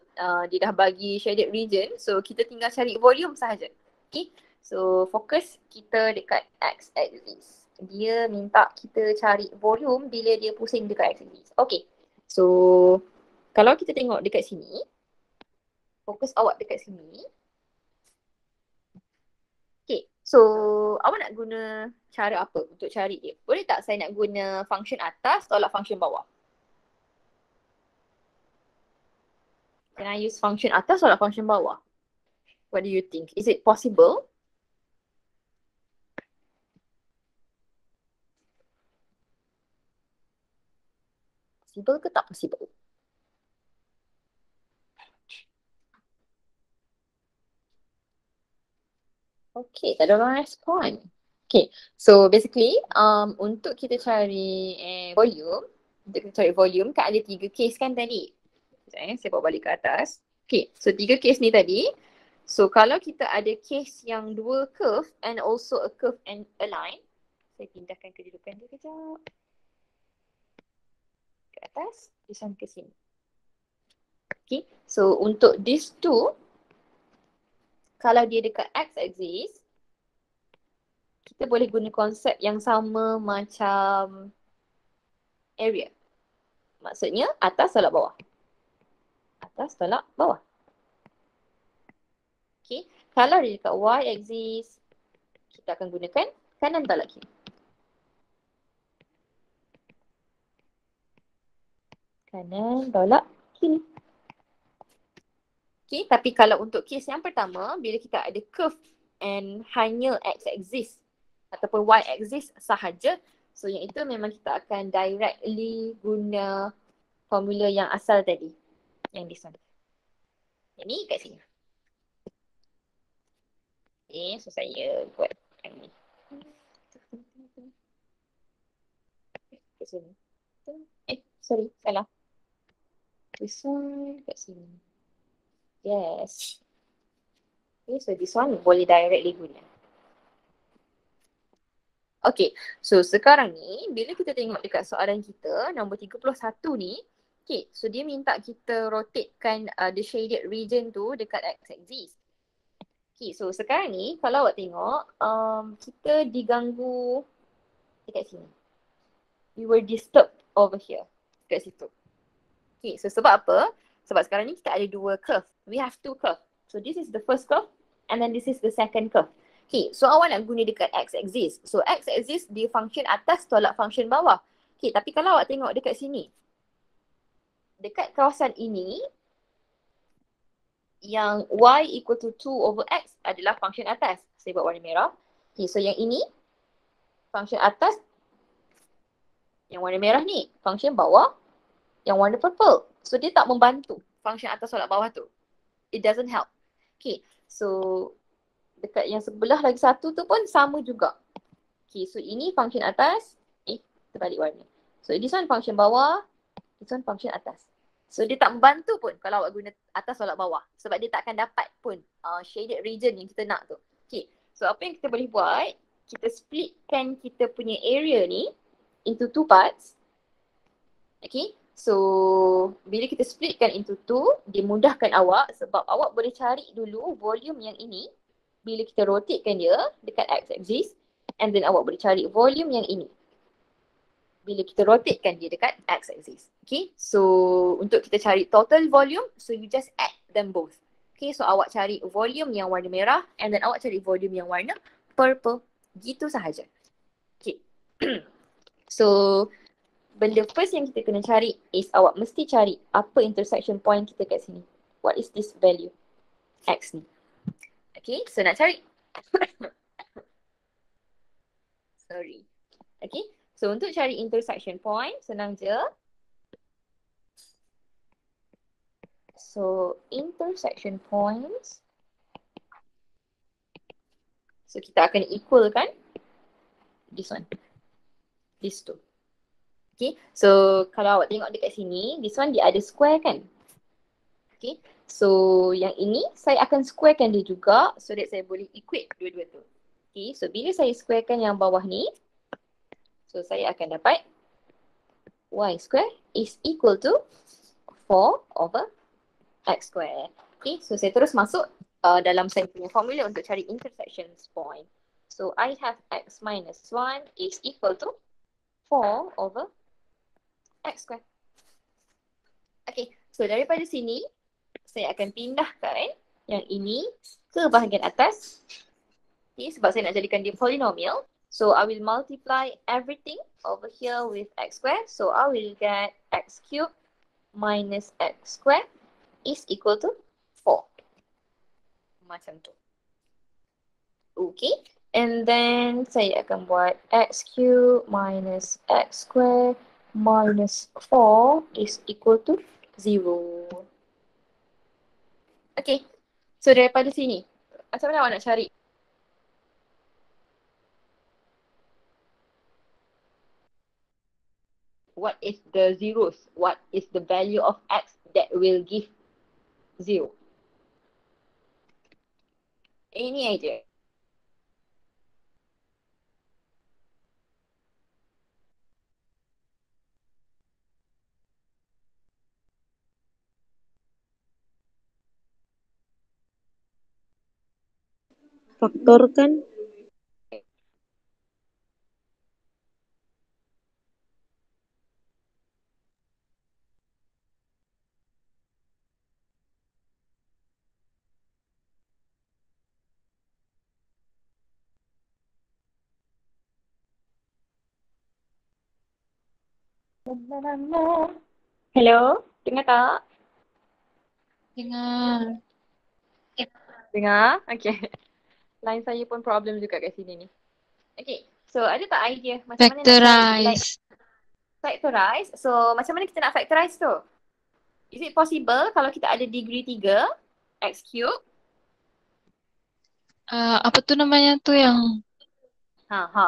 Dia dah bagi shaded region, so kita tinggal cari volume sahaja. Okay, so fokus kita dekat x-axis. Dia minta kita cari volume bila dia pusing dekat x-axis. Okay, so kalau kita tengok dekat sini, fokus awak dekat sini. Okay, so awak nak guna cara apa untuk cari dia? Boleh tak saya nak guna function atas tolak function bawah? Can I use function atas tolak function bawah? What do you think? Is it possible? Possible ke tak possible? Okay, tak ada orang respond. Okay, so basically untuk kita cari volume, kan ada 3 case kan tadi. Sekejap saya bawa balik ke atas. Okay, so 3 case ni tadi. So kalau kita ada case yang 2 curve and also a curve and a line, saya pindahkan kedudukan dia kejap. Ke atas, this one ke sini. Okay, so untuk these two, kalau dia dekat x-axis, kita boleh guna konsep yang sama macam area. Maksudnya atas tolak bawah. Atas tolak bawah. Okay, kalau dia dekat y-axis, kita akan gunakan kanan tolak kiri. Kanan tolak kiri. Okay, tapi kalau untuk kes yang pertama, bila kita ada curve and hanya x-axis ataupun y-axis sahaja, so yang itu memang kita akan directly guna formula yang asal tadi. Yang this one. Yang ni kat sini. Okay, so saya buat yang ni. Kat sini. Sorry, salah. This one kat sini. Yes. Okay, so this one boleh directly guna. Okay, so sekarang ni bila kita tengok dekat soalan kita nombor 31 ni, okay, so dia minta kita rotatekan the shaded region tu dekat x-axis. Okay, so sekarang ni kalau awak tengok kita diganggu dekat sini. We were disturbed over here, dekat situ. Okay, so sebab apa? Sebab sekarang ni kita ada dua curve. We have two curve. So this is the first curve and then this is the second curve. Okay, so awak nak guna dekat x-axis. So x-axis dia function atas tolak function bawah. Okay, tapi kalau awak tengok dekat sini, dekat kawasan ini, yang y equal to 2 over x adalah function atas. Saya buat warna merah. Okay, so yang ini, function atas, yang warna merah ni, function bawah, yang warna purple. So dia tak membantu function atas tolak bawah tu. It doesn't help. Okay, so dekat yang sebelah lagi satu tu pun sama juga. Okay, so ini function atas. Terbalik warna. So this one function bawah, this one function atas. So dia tak membantu pun kalau awak guna atas tolak bawah. Sebab dia tak akan dapat pun shaded region yang kita nak tu. Okay, so apa yang kita boleh buat, kita splitkan kita punya area ni into two parts. Okay, so bila kita splitkan into two, dia mudahkan awak sebab awak boleh cari dulu volume yang ini bila kita rotatekan dia dekat x-axis, and then awak boleh cari volume yang ini bila kita rotatekan dia dekat x-axis. Okay, so untuk kita cari total volume, so you just add them both. Okay, so awak cari volume yang warna merah and then awak cari volume yang warna purple. Gitu sahaja. Okay. So benda first yang kita kena cari is awak mesti cari apa intersection point kita kat sini. What is this value? X ni. Okay, so nak cari. Sorry. Okay, so untuk cari intersection point, senang je. So, intersection points. So, kita akan equalkan this one. These two. Okay, so kalau awak tengok dekat sini, this one dia ada square kan? Okay, so yang ini saya akan squarekan dia juga so that saya boleh equate dua-dua tu. Okay, so bila saya squarekan yang bawah ni, so saya akan dapat y square is equal to 4 over x square. Okay, so saya terus masuk dalam saya punya formula untuk cari intersection point. So I have x minus 1 is equal to 4 over x square. Okay, so daripada sini, saya akan pindahkan yang ini ke bahagian atas. Okay, sebab saya nak jadikan dia polynomial. So I will multiply everything over here with x square. So I will get x cubed minus x square is equal to 4. Macam tu. Okay, and then saya akan buat x cubed minus x square minus 4 is equal to 0. Okay, so daripada sini, macam mana awak nak cari? What is the zeros? What is the value of x that will give 0? Ini aja. Faktorkan. Hello, dengar tak? Dengar. Dengar? Okay. Line saya pun problem juga kat sini ni. Okay, so ada tak idea macam mana nak cari like factorize? So macam mana kita nak factorize tu? Is it possible kalau kita ada degree 3 x cube? Apa tu namanya tu yang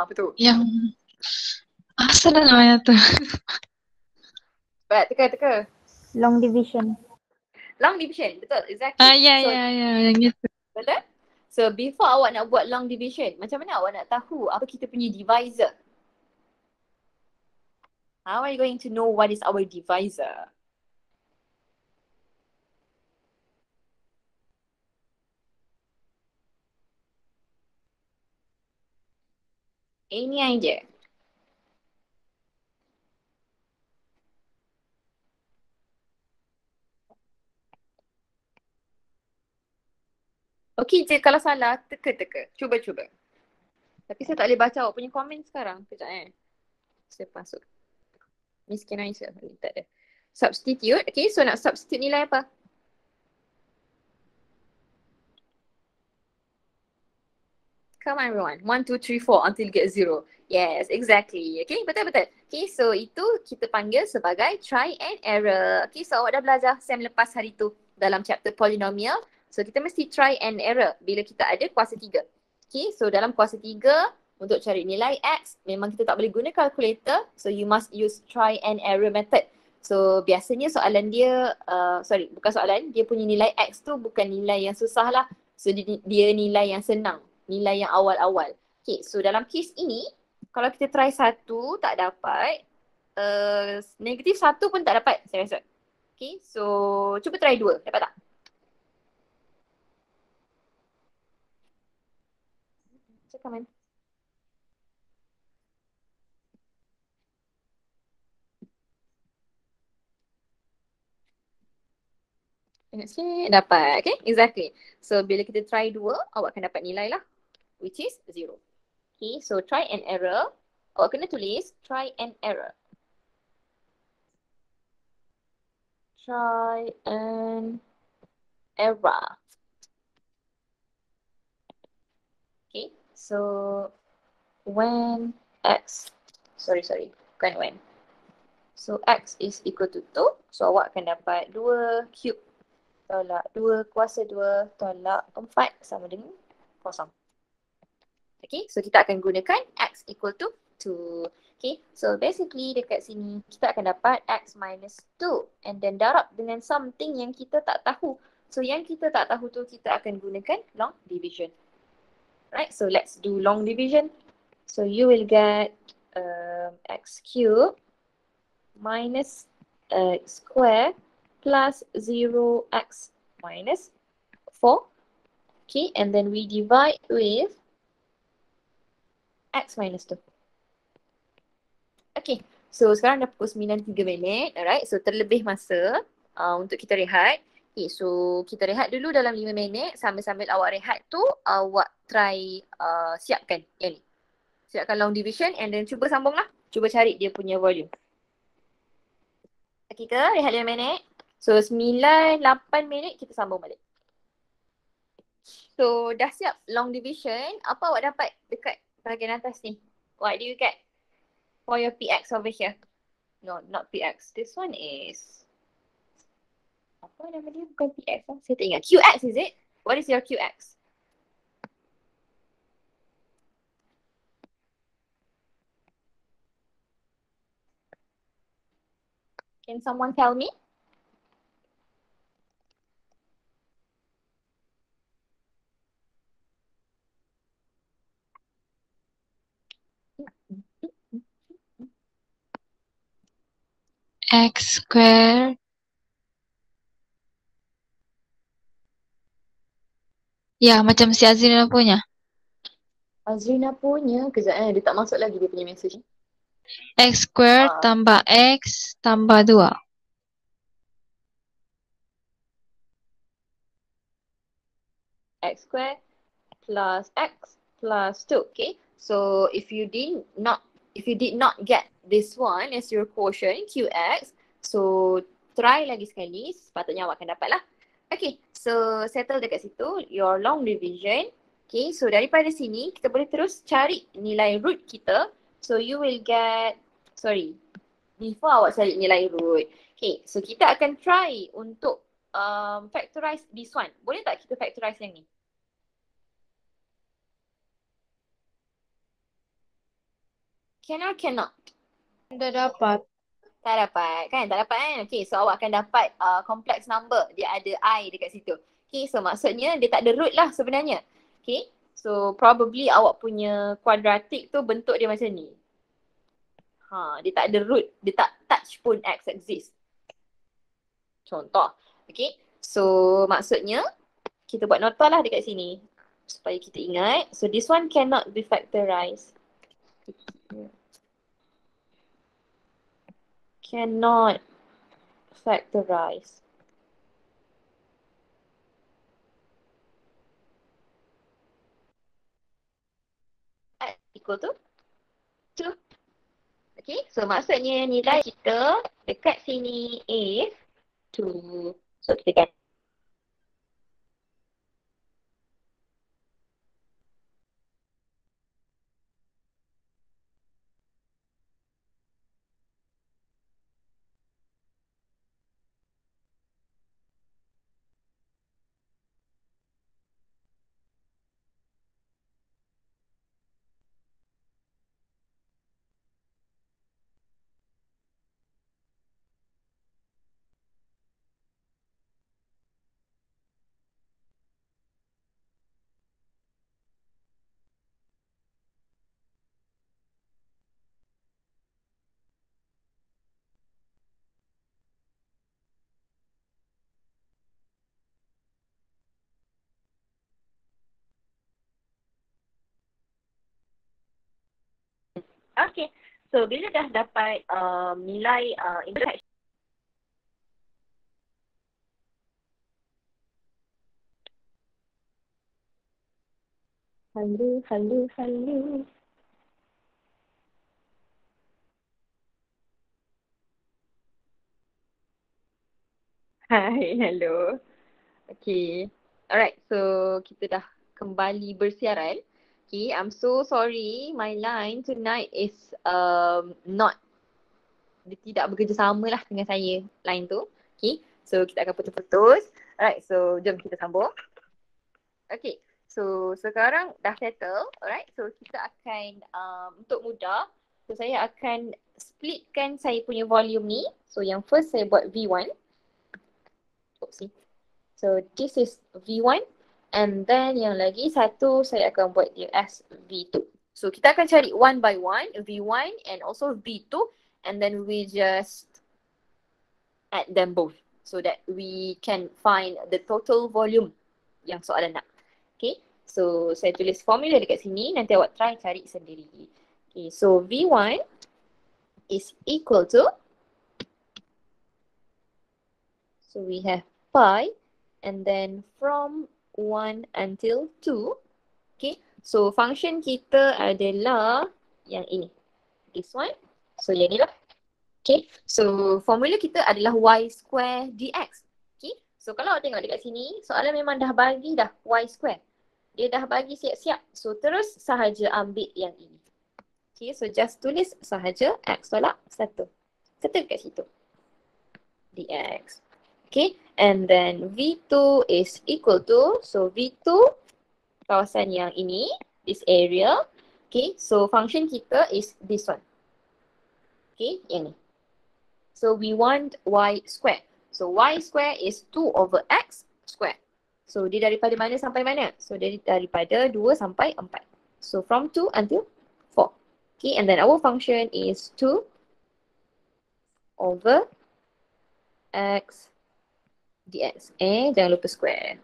Betul. yang asal namanya tu? Baik, teka. Long division. Long division, betul, exactly. Ya So, yang itu. betul? So before awak nak buat long division, macam mana awak nak tahu apa kita punya divisor? How are you going to know what is our divisor? Any idea? Okey je, kalau salah, teka-teka. Cuba-cuba. Tapi saya tak boleh baca awak punya komen sekarang. Kejap Saya masuk. Miskin Aisyah. Tak ada. Substitute. Okay, so nak substitute nilai apa? Come on everyone. 1, 2, 3, 4 until you get 0. Yes, exactly. Okay, betul-betul. Okay, so itu kita panggil sebagai try and error. Okay, so awak dah belajar sem lepas hari tu dalam chapter polynomial. So kita mesti try and error bila kita ada kuasa 3. Okay, so dalam kuasa 3 untuk cari nilai X, memang kita tak boleh guna calculator. So you must use try and error method. So biasanya soalan dia, bukan soalan, dia punya nilai X tu bukan nilai yang susah lah. So dia nilai yang senang. Nilai yang awal-awal. Okay, so dalam kes ini, kalau kita try 1 tak dapat, negatif 1 pun tak dapat saya rasa. Okay, so cuba try 2, dapat tak? Check comment. Tengok sikit, dapat. Okay, exactly. So bila kita try 2, awak akan dapat nilai lah, which is 0. Okay, so try and error. Awak kena tulis try and error. Try and error. Okay, so when X, bukan when. So X is equal to 2. So awak akan dapat 2 cube tolak 2 kuasa 2 tolak 4 sama dengan 0. Okay, so kita akan gunakan X equal to 2. Okay, so basically dekat sini kita akan dapat X minus 2 and then darab dengan something yang kita tak tahu. So yang kita tak tahu tu kita akan gunakan long division. Right, so let's do long division. So you will get X cube minus X square plus 0x minus 4. Okay, and then we divide with X minus 2. Okay, so sekarang dah pukul 9.03. Alright, so terlebih masa untuk kita rehat. Okay, so kita rehat dulu dalam 5 minit. Sambil-sambil awak rehat tu, awak try siapkan yang ni. Siapkan long division and then cuba sambung lah. Cuba cari dia punya volume. Okay ke? Rehat 5 minit. So 9-8 minit kita sambung balik. So dah siap long division. Apa awak dapat dekat bahagian atas ni? What do you get for your PX over here? No, not PX. This one is, apa nama dia? Bukan PX lah. Saya tak ingat. QX is it? What is your QX? Can someone tell me? X square. Ya, macam si Azrina punya. Azrina punya, kejap dia tak masuk lagi dia punya message. X square tambah X tambah 2. X square plus X plus 2. Okay, so if you did not get this one as your quotient QX, so try lagi sekali, sepatutnya awak akan dapat lah. Okay, so settle dekat situ your long division. Okay, so daripada sini kita boleh terus cari nilai root kita. So you will get, before awak cari nilai root, okay, so kita akan try untuk factorize this one. Boleh tak kita factorize yang ni? Can or cannot? Dah dapat. Tak dapat kan? Tak dapat kan? Okay, so awak akan dapat complex number. Dia ada I dekat situ. Okay, so maksudnya dia tak ada root lah sebenarnya. Okay, so probably awak punya kuadratik tu bentuk dia macam ni. Dia tak ada root, dia tak touch pun x exist. Contoh. Okay, so maksudnya kita buat nota lah dekat sini supaya kita ingat. So this one cannot be factorized. Cannot factorize. X equal to 2. Okay, so maksudnya nilai kita dekat sini is 2. So kita kan okay. So bila dah dapat nilai interaction. Hello. Hi, hello. Okay. Alright, so kita dah kembali bersiaran. Okay, I'm so sorry. My line tonight is not, dia tidak bekerja sama lah dengan saya, line tu. Okay, so kita akan putus-putus. Alright, so jom kita sambung. Okay, so sekarang dah settle. Alright, so kita akan, untuk mudah, so saya akan splitkan saya punya volume ni. So yang first saya buat V1. Oopsie. So this is V1 and then yang lagi satu saya akan buat dia as V2. So kita akan cari one by one, V1 and also V2 and then we just add them both so that we can find the total volume yang soalan nak. Okay, so saya tulis formula dekat sini, nanti awak try cari sendiri. Okay, so V1 is equal to, so we have pi and then from 1 until 2. Okay, so function kita adalah yang ini. This one. So yang ni lah. Okay, so formula kita adalah y square dx. Okay, so kalau awak tengok dekat sini, soalan memang dah bagi dah y square. Dia dah bagi siap-siap. So terus sahaja ambil yang ini. Okay, so just tulis sahaja x tolak 1. Settle kat situ. Dx. Okay, and then V2 is equal to, so V2 kawasan yang ini, this area. Okay, so function kita is this one. Okay, yang ni. So we want y square. So y square is 2 over x square. So dia daripada mana sampai mana? So dia daripada 2 sampai 4. So from 2 until 4. Okay, and then our function is 2 over x dx. Jangan lupa square.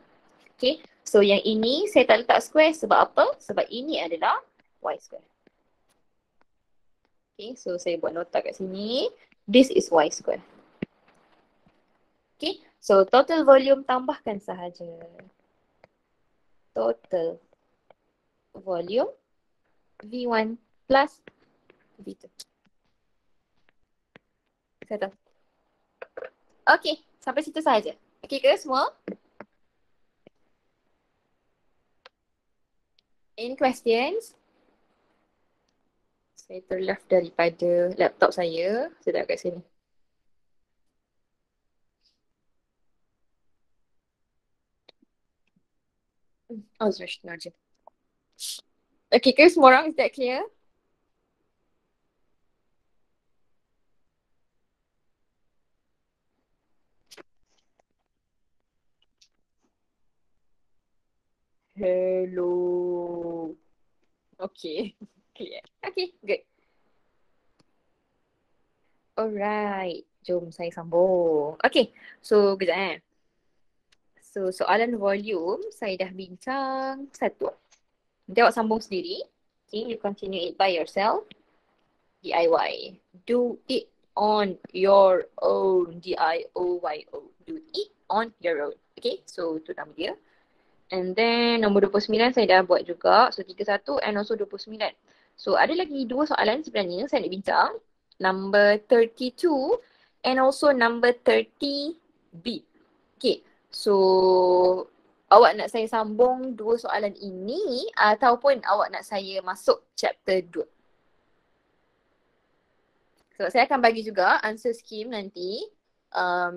Okay, so yang ini saya tak letak square sebab apa? Sebab ini adalah y square. Okay, so saya buat nota kat sini. This is y square. Okay, so total volume tambahkan sahaja. Total volume V1 plus V2. Settle. Okay, sampai situ sahaja. Okay ke semua? Any questions? Saya terleft daripada laptop saya. Saya dah kat sini. Oh, Zrashna je. Okay ke semua orang? Is that clear? Hello. Okay. Clear. Okay, good. Alright. Jom saya sambung. Okay. So, kejap So, soalan volume saya dah bincang satu. Nanti awak sambung sendiri. Okay, you continue it by yourself. DIY. Do it on your own. DIOYO. Do it on your own. Okay, so tu nama dia. And then nombor 29 saya dah buat juga. So 31 and also 29. So ada lagi dua soalan sebenarnya saya nak bincang. Number 32 and also number 30B. Okay, so awak nak saya sambung dua soalan ini ataupun awak nak saya masuk chapter 2? So saya akan bagi juga answer scheme nanti.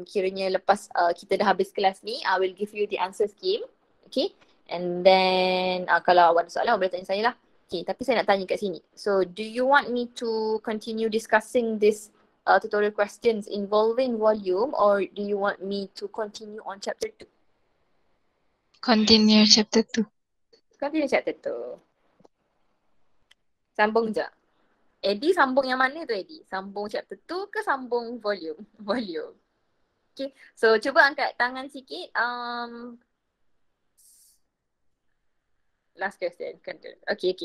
Kiranya lepas kita dah habis kelas ni, I will give you the answer scheme. Okay. And then kalau awak ada soalan, awak boleh tanya saya lah. Okay, tapi saya nak tanya kat sini. So do you want me to continue discussing this tutorial questions involving volume, or do you want me to continue on chapter 2? Continue chapter 2. Continue chapter 2. Sambung je. Eddie sambung yang mana tu Eddie? Sambung chapter 2 ke sambung volume? Volume. Okay, so cuba angkat tangan sikit. Last question. Okay.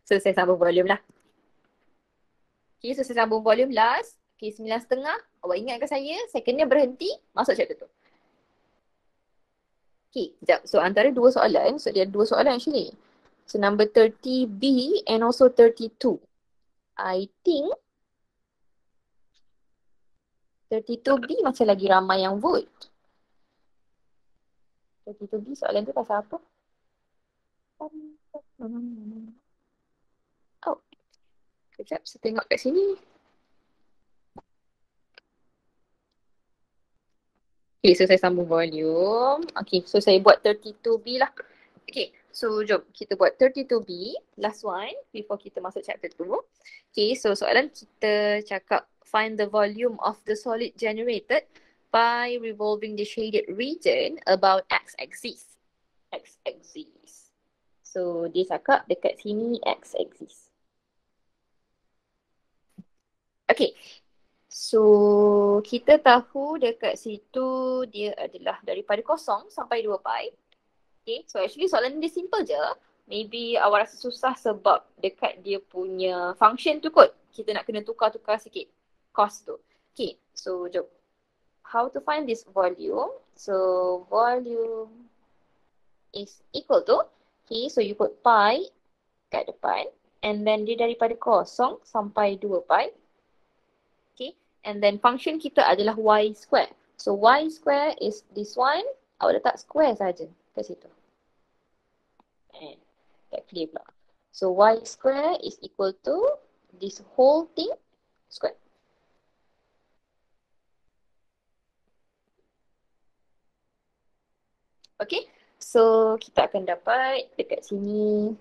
So saya sambung volume lah. Okay, so saya sambung volume last. Okay, 9.30. Awak ingatkan saya, secondnya berhenti, masuk chapter 2. Okay, sekejap. So antara dua soalan, so dia ada dua soalan actually. So number 30B and also 32. I think 32B macam lagi ramai yang vote. 32B soalan tu pasal apa? Oh, kejap saya tengok kat sini. Okay, so saya sambung volume. Okay, so saya buat 32B lah. Okay, so jom kita buat 32B, last one before kita masuk chapter 2. Okay, so soalan kita cakap find the volume of the solid generated by revolving the shaded region about x-axis. X-axis. So dia cakap dekat sini x-axis. Okay, so kita tahu dekat situ dia adalah daripada 0 sampai 2 pi. Okay, so actually soalan ni dia simple je. Maybe awak rasa susah sebab dekat dia punya function tu kot. Kita nak kena tukar-tukar sikit cos tu. Okay, so jom. How to find this volume? So volume is equal to, okay, so you put pi kat depan. And then dia daripada 0 sampai 2 pi. Okay, and then function kita adalah y square. So y square is this one. Awak letak square saja kat situ. And that clear pula. So y square is equal to this whole thing square. Okay, so kita akan dapat dekat sini.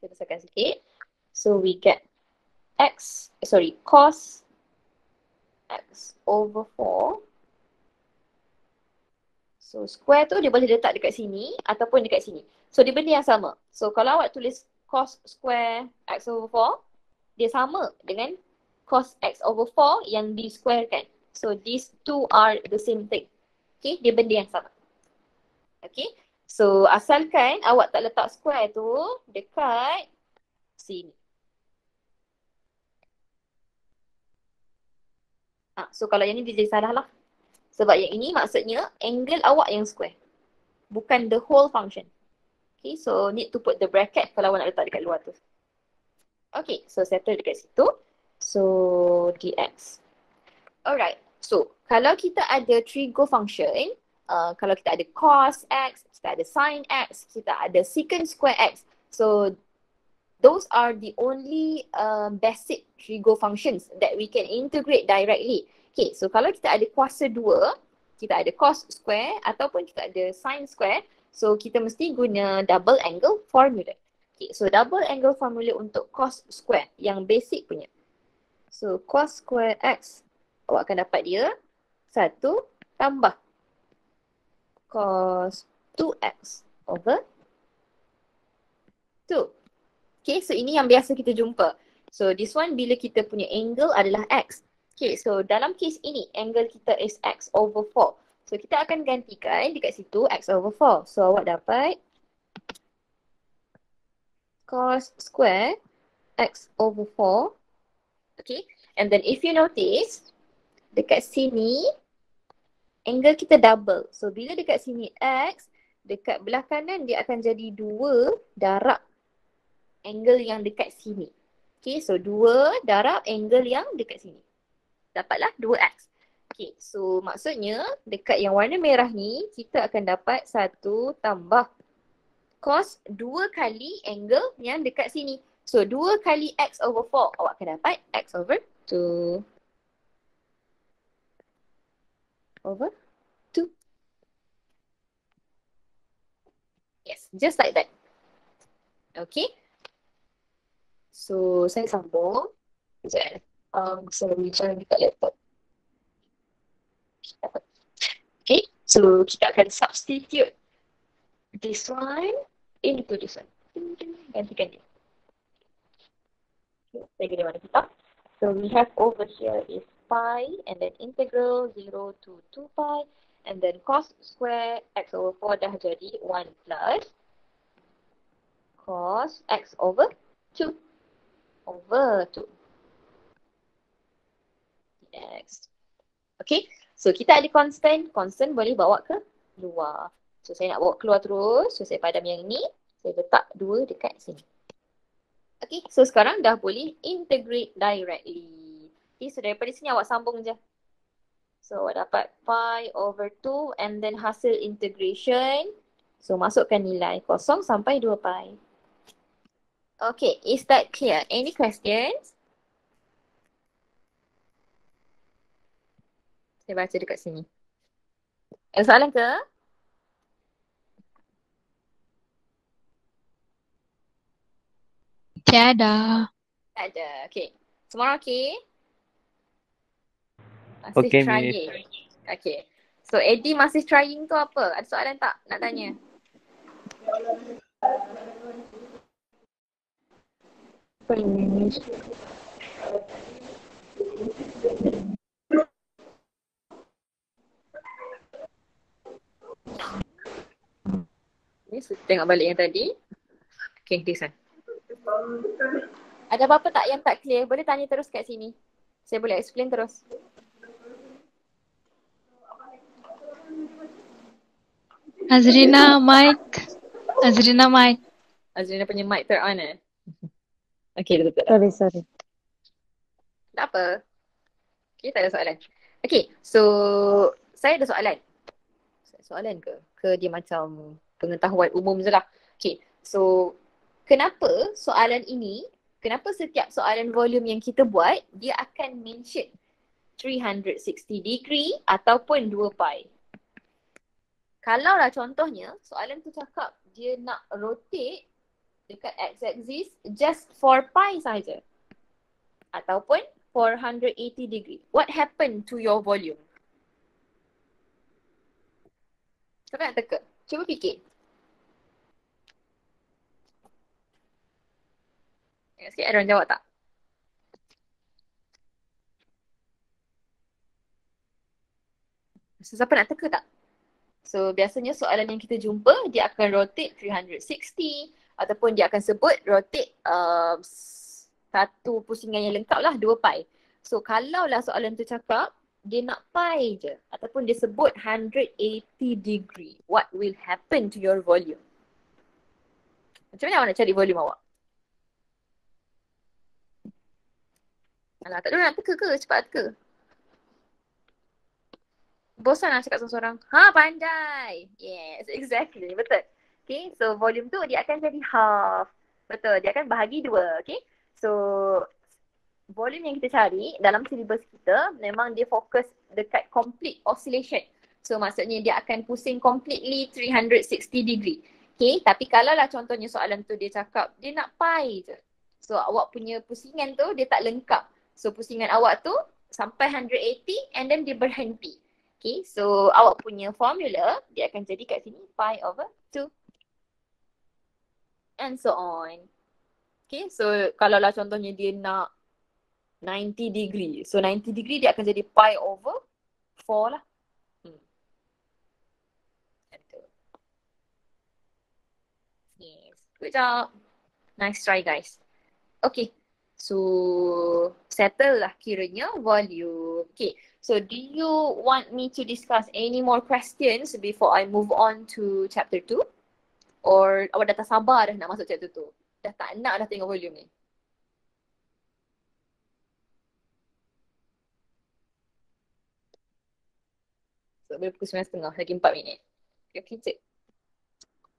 Kita besarkan sikit. So we get cos x over 4. So square tu dia boleh letak dekat sini ataupun dekat sini. So dia benda yang sama. So kalau awak tulis cos square x over 4, dia sama dengan cos x over 4 yang di square kan. So these two are the same thing. Okay, dia benda yang sama. Okay, so asalkan awak tak letak square tu dekat sini. So kalau yang ni dia jadi salah lah. Sebab yang ini maksudnya angle awak yang square. Bukan the whole function. Okay, so need to put the bracket kalau awak nak letak dekat luar tu. Okay, so settle dekat situ. So dx. Alright, so kalau kita ada trigo function, kalau kita ada cos x, kita ada sin x, kita ada secant square x. So those are the only basic trigo functions that we can integrate directly. Okay, so kalau kita ada kuasa 2, kita ada cos square ataupun kita ada sin square, so kita mesti guna double angle formula. Okay, so double angle formula untuk cos square yang basic punya. So cos square x, awak akan dapat dia 1 tambah cos 2x over 2. Okay, so ini yang biasa kita jumpa. So this one bila kita punya angle adalah x. Okay, so dalam case ini angle kita is x over 4. So kita akan gantikan dekat situ x over 4. So awak dapat cos square x over 4. Okay, and then if you notice dekat sini angle kita double. So bila dekat sini x, dekat belah kanan dia akan jadi 2 darab angle yang dekat sini. Okay, so 2 darab angle yang dekat sini. Dapatlah 2x. Okay, so maksudnya dekat yang warna merah ni, kita akan dapat 1 tambah cos 2 kali angle yang dekat sini. So 2 kali x over 4, awak akan dapat x over 2. Over 2. Yes, just like that. Okay. So, saya sambung. Sekejap. Saya bicara dekat laptop. Okay, so kita akan substitute this one into this one. Gantikan dia. Okay, saya guna mana kita. So, we have over here is pi and then integral 0 to 2 pi and then cos square x over 4 dah jadi 1 plus cos x over 2. Over 2. Next. Okay, so kita ada constant. Constant boleh bawa ke luar. So saya nak bawa keluar terus. So saya padam yang ni. Saya letak 2 dekat sini. Okay, so sekarang dah boleh integrate directly. Okay, so daripada sini awak sambung je. So awak dapat pi over 2 and then hasil integration. So masukkan nilai 0 sampai 2 pi. Okay, is that clear? Any questions? Saya baca dekat sini. Ada soalan ke? Tiada. Tak ada. Okay. Semua orang okay? Masih Okay, trying. Okay. So Eddie masih trying tu apa? Ada soalan tak nak tanya? Ni tengok balik yang tadi. Okay, this one. Ada apa-apa tak yang tak clear? Boleh tanya terus kat sini. Saya boleh explain terus. Azrina mic. Azrina mic. Azrina punya mic turn on Okay, betul. Sorry. Tak apa. Okay, tak ada soalan. Okay, so saya ada soalan. Soalan ke? Ke dia macam pengetahuan umum je lah. Okay, so kenapa soalan ini, kenapa setiap soalan volume yang kita buat, dia akan mention 360 degree ataupun 2 pi. Kalau lah contohnya, soalan tu cakap dia nak rotate dekat x-axis just 4 pi saja. Ataupun 480 degree. What happened to your volume? Siapa nak teka? Cuba fikir. Tengok sikit ada orang jawab tak? So, siapa nak teka tak? So biasanya soalan yang kita jumpa dia akan rotate 360 ataupun dia akan sebut rotate satu pusingan yang lengkap lah 2 pi. So kalau lah soalan tu cakap dia nak pi je ataupun dia sebut 180 degree, what will happen to your volume? Macam mana awak nak cari volume awak? Alah, tak ada nak teka ke? Cepat teka. Bosan nak cakap seorang-seorang. Ha, pandai. Yes, exactly. Betul. Okay, so volume tu dia akan jadi half. Betul, dia akan bahagi 2. Okay, so volume yang kita cari dalam syllabus kita memang dia fokus dekat complete oscillation. So maksudnya dia akan pusing completely 360 degree. Okay, tapi kalau lah contohnya soalan tu dia cakap dia nak pi je. So awak punya pusingan tu dia tak lengkap. So pusingan awak tu sampai 180 and then dia berhenti. Okay, so awak punya formula, dia akan jadi kat sini pi over 2. And so on. Okay, so kalau lah contohnya dia nak 90 degree. So 90 degree dia akan jadi pi over 4 lah. Yes, good job. Nice try guys. Okay, so settle lah kiranya volume. Okay, so do you want me to discuss any more questions before I move on to chapter 2? Or awak dah tak sabar dah nak masuk chapter 2? Dah tak nak dah tengok volume ni? So boleh pukul 9.30, lagi 4 minit. Okay, cik.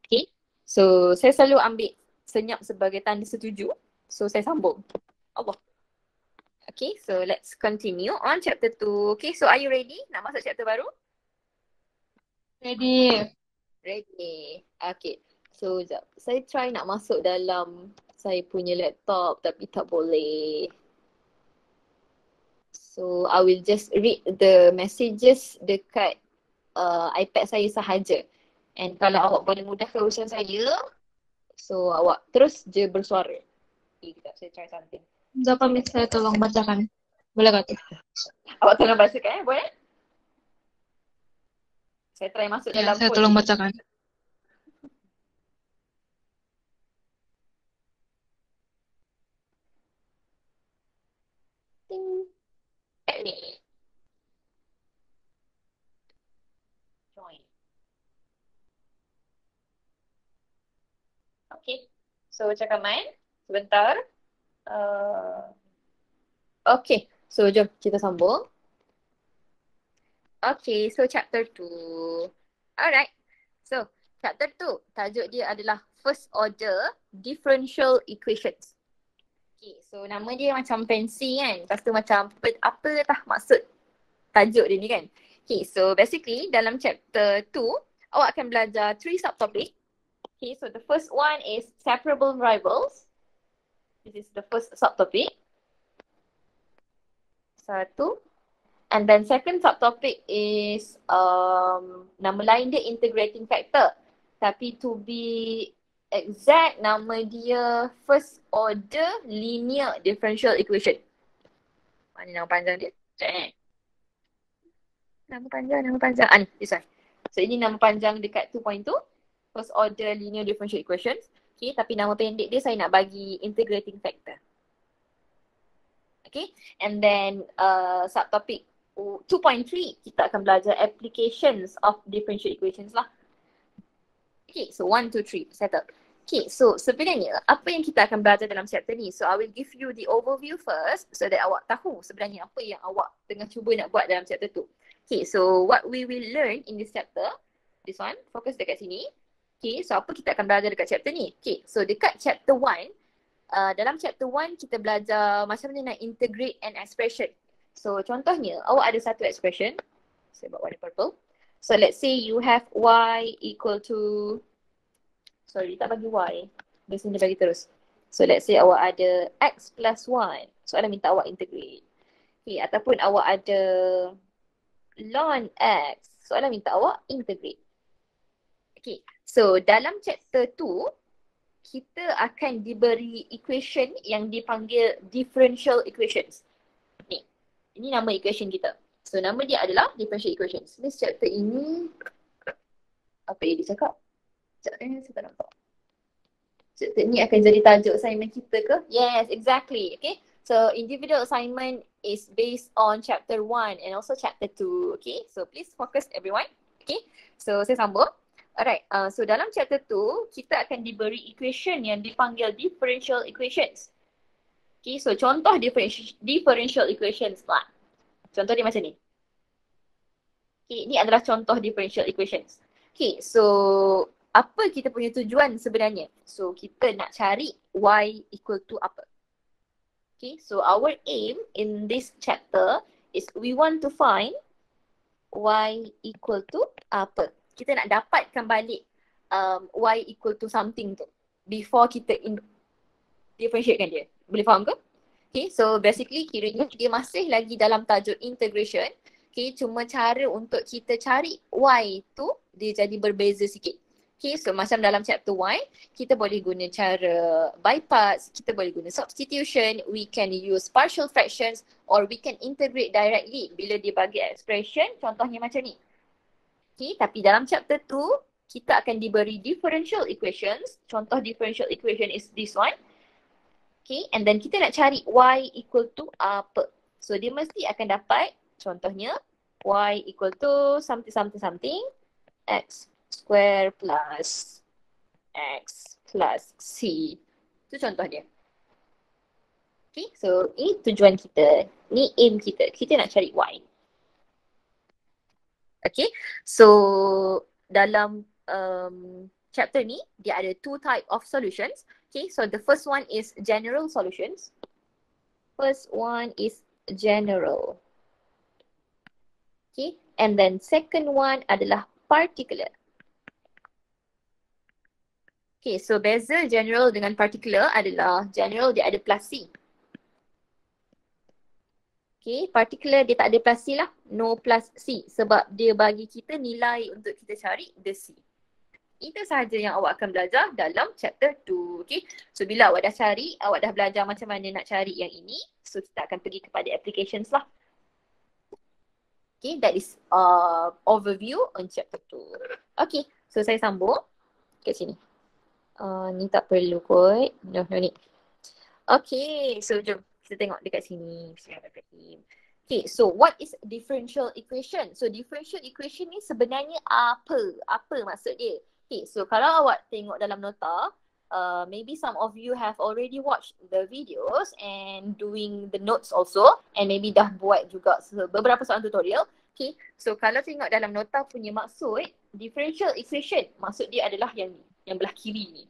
Okay, so saya selalu ambil senyap sebagai tanda setuju. So saya sambung. Allah. Okay, so let's continue on chapter 2. Okay, so are you ready nak masuk chapter baru? Ready. Ready. Okay, so sekejap. Saya try nak masuk dalam saya punya laptop tapi tak boleh. So I will just read the messages dekat iPad saya sahaja. And kalau awak boleh mudahkan urusan saya, so awak terus je bersuara. Okay, sekejap saya try something. Dapat miss saya tolong bacakan. Boleh kata? Awak tolong bacakan boleh? Saya try masuk Ya, dalam saya phone tolong ni. bacakan. Ting. Ni. Join. Okay. So cakap main. Sebentar. Okay. So jom kita sambung. Okay. So chapter 2. Alright. So chapter 2. Tajuk dia adalah first order differential equations. Okay. So nama dia macam fancy kan. Lepas tu macam apa tah maksud tajuk dia ni kan. Okay. So basically dalam chapter 2 awak akan belajar 3 subtopic. Okay. So the first one is separable variables. This is the first subtopic. Satu. And then second subtopic is nama lain dia integrating factor. Tapi to be exact, nama dia first order linear differential equation. Mana nama panjang dia? Sekejap Nama panjang. Ni, this one. So ini nama panjang dekat 2.2. First order linear differential equations. Okay, tapi nama pendek dia saya nak bagi integrating factor. Okay, and then subtopic 2.3 kita akan belajar applications of differential equations lah. Okay, so 1, 2, 3, settle. Okay, so sebenarnya apa yang kita akan belajar dalam chapter ni? So I will give you the overview first so that awak tahu sebenarnya apa yang awak tengah cuba nak buat dalam chapter 2. Okay, so what we will learn in this chapter, this one, fokus dekat sini. Okay, so apa kita akan belajar dekat chapter ni? Okay, so dekat chapter 1, dalam chapter 1 kita belajar macam mana nak integrate an expression. So contohnya awak ada satu expression. Saya buat warna purple. So let's say you have y equal to, sorry tak bagi y. Biasanya dia bagi terus. So let's say awak ada x plus 1. Soalan minta awak integrate. Okay, ataupun awak ada ln x. Soalan minta awak integrate. Okay, so dalam chapter 2 kita akan diberi equation yang dipanggil differential equations. Ni, ini nama equation kita. So nama dia adalah differential equations. This chapter ini, apa yang dia cakap? Saya tak nampak. Chapter ni akan jadi tajuk assignment kita ke? Yes, exactly. Okay, so individual assignment is based on chapter 1 and also chapter 2. Okay, so please focus everyone. Okay, so saya sambung. Alright, so dalam chapter 2, kita akan diberi equation yang dipanggil differential equations. Okay, so contoh differential equations lah. Contoh dia macam ni. Okay, ni adalah contoh differential equations. Okay, so apa kita punya tujuan sebenarnya? So kita nak cari y equal to apa? Okay, so our aim in this chapter is we want to find y equal to apa? Kita nak dapatkan balik y equal to something tu before kita differentiatekan dia. Boleh faham ke? Okay, so basically kiranya dia masih lagi dalam tajuk integration. Okay, cuma cara untuk kita cari Y tu dia jadi berbeza sikit. Okay, so macam dalam chapter Y, kita boleh guna cara by parts, kita boleh guna substitution, we can use partial fractions or we can integrate directly bila dia bagi expression, contohnya macam ni. Okay, tapi dalam chapter 2, kita akan diberi differential equations. Contoh differential equation is this one. Okay, and then kita nak cari Y equal to apa. So dia mesti akan dapat, contohnya, Y equal to something something something, X square plus X plus C. Itu contoh dia. Okay, so ini tujuan kita. Ni aim kita. Kita nak cari Y. Okay, so dalam chapter ni, dia ada two type of solutions. Okay, so the first one is general solutions. First one is general. Okay, and then second one adalah particular. Okay, so beza general dengan particular adalah general dia ada plus C. Okay, particular dia tak ada plus C lah. No plus C sebab dia bagi kita nilai untuk kita cari the C. Itu sahaja yang awak akan belajar dalam chapter 2. Okay, so bila awak dah cari, awak dah belajar macam mana nak cari yang ini. So kita akan pergi kepada applications lah. Okay, that is overview on chapter 2. Okay, so saya sambung kat sini. Ni tak perlu kot. No need. Okay, so jom kita tengok dekat sini. Okay, so what is differential equation? So differential equation ni sebenarnya apa? Apa maksud dia? Okay, so kalau awak tengok dalam nota, maybe some of you have already watched the videos and doing the notes also, and maybe dah buat juga beberapa soalan tutorial. Okay, so kalau tengok dalam nota punya maksud, differential equation, maksud dia adalah yang ni, yang belah kiri ni.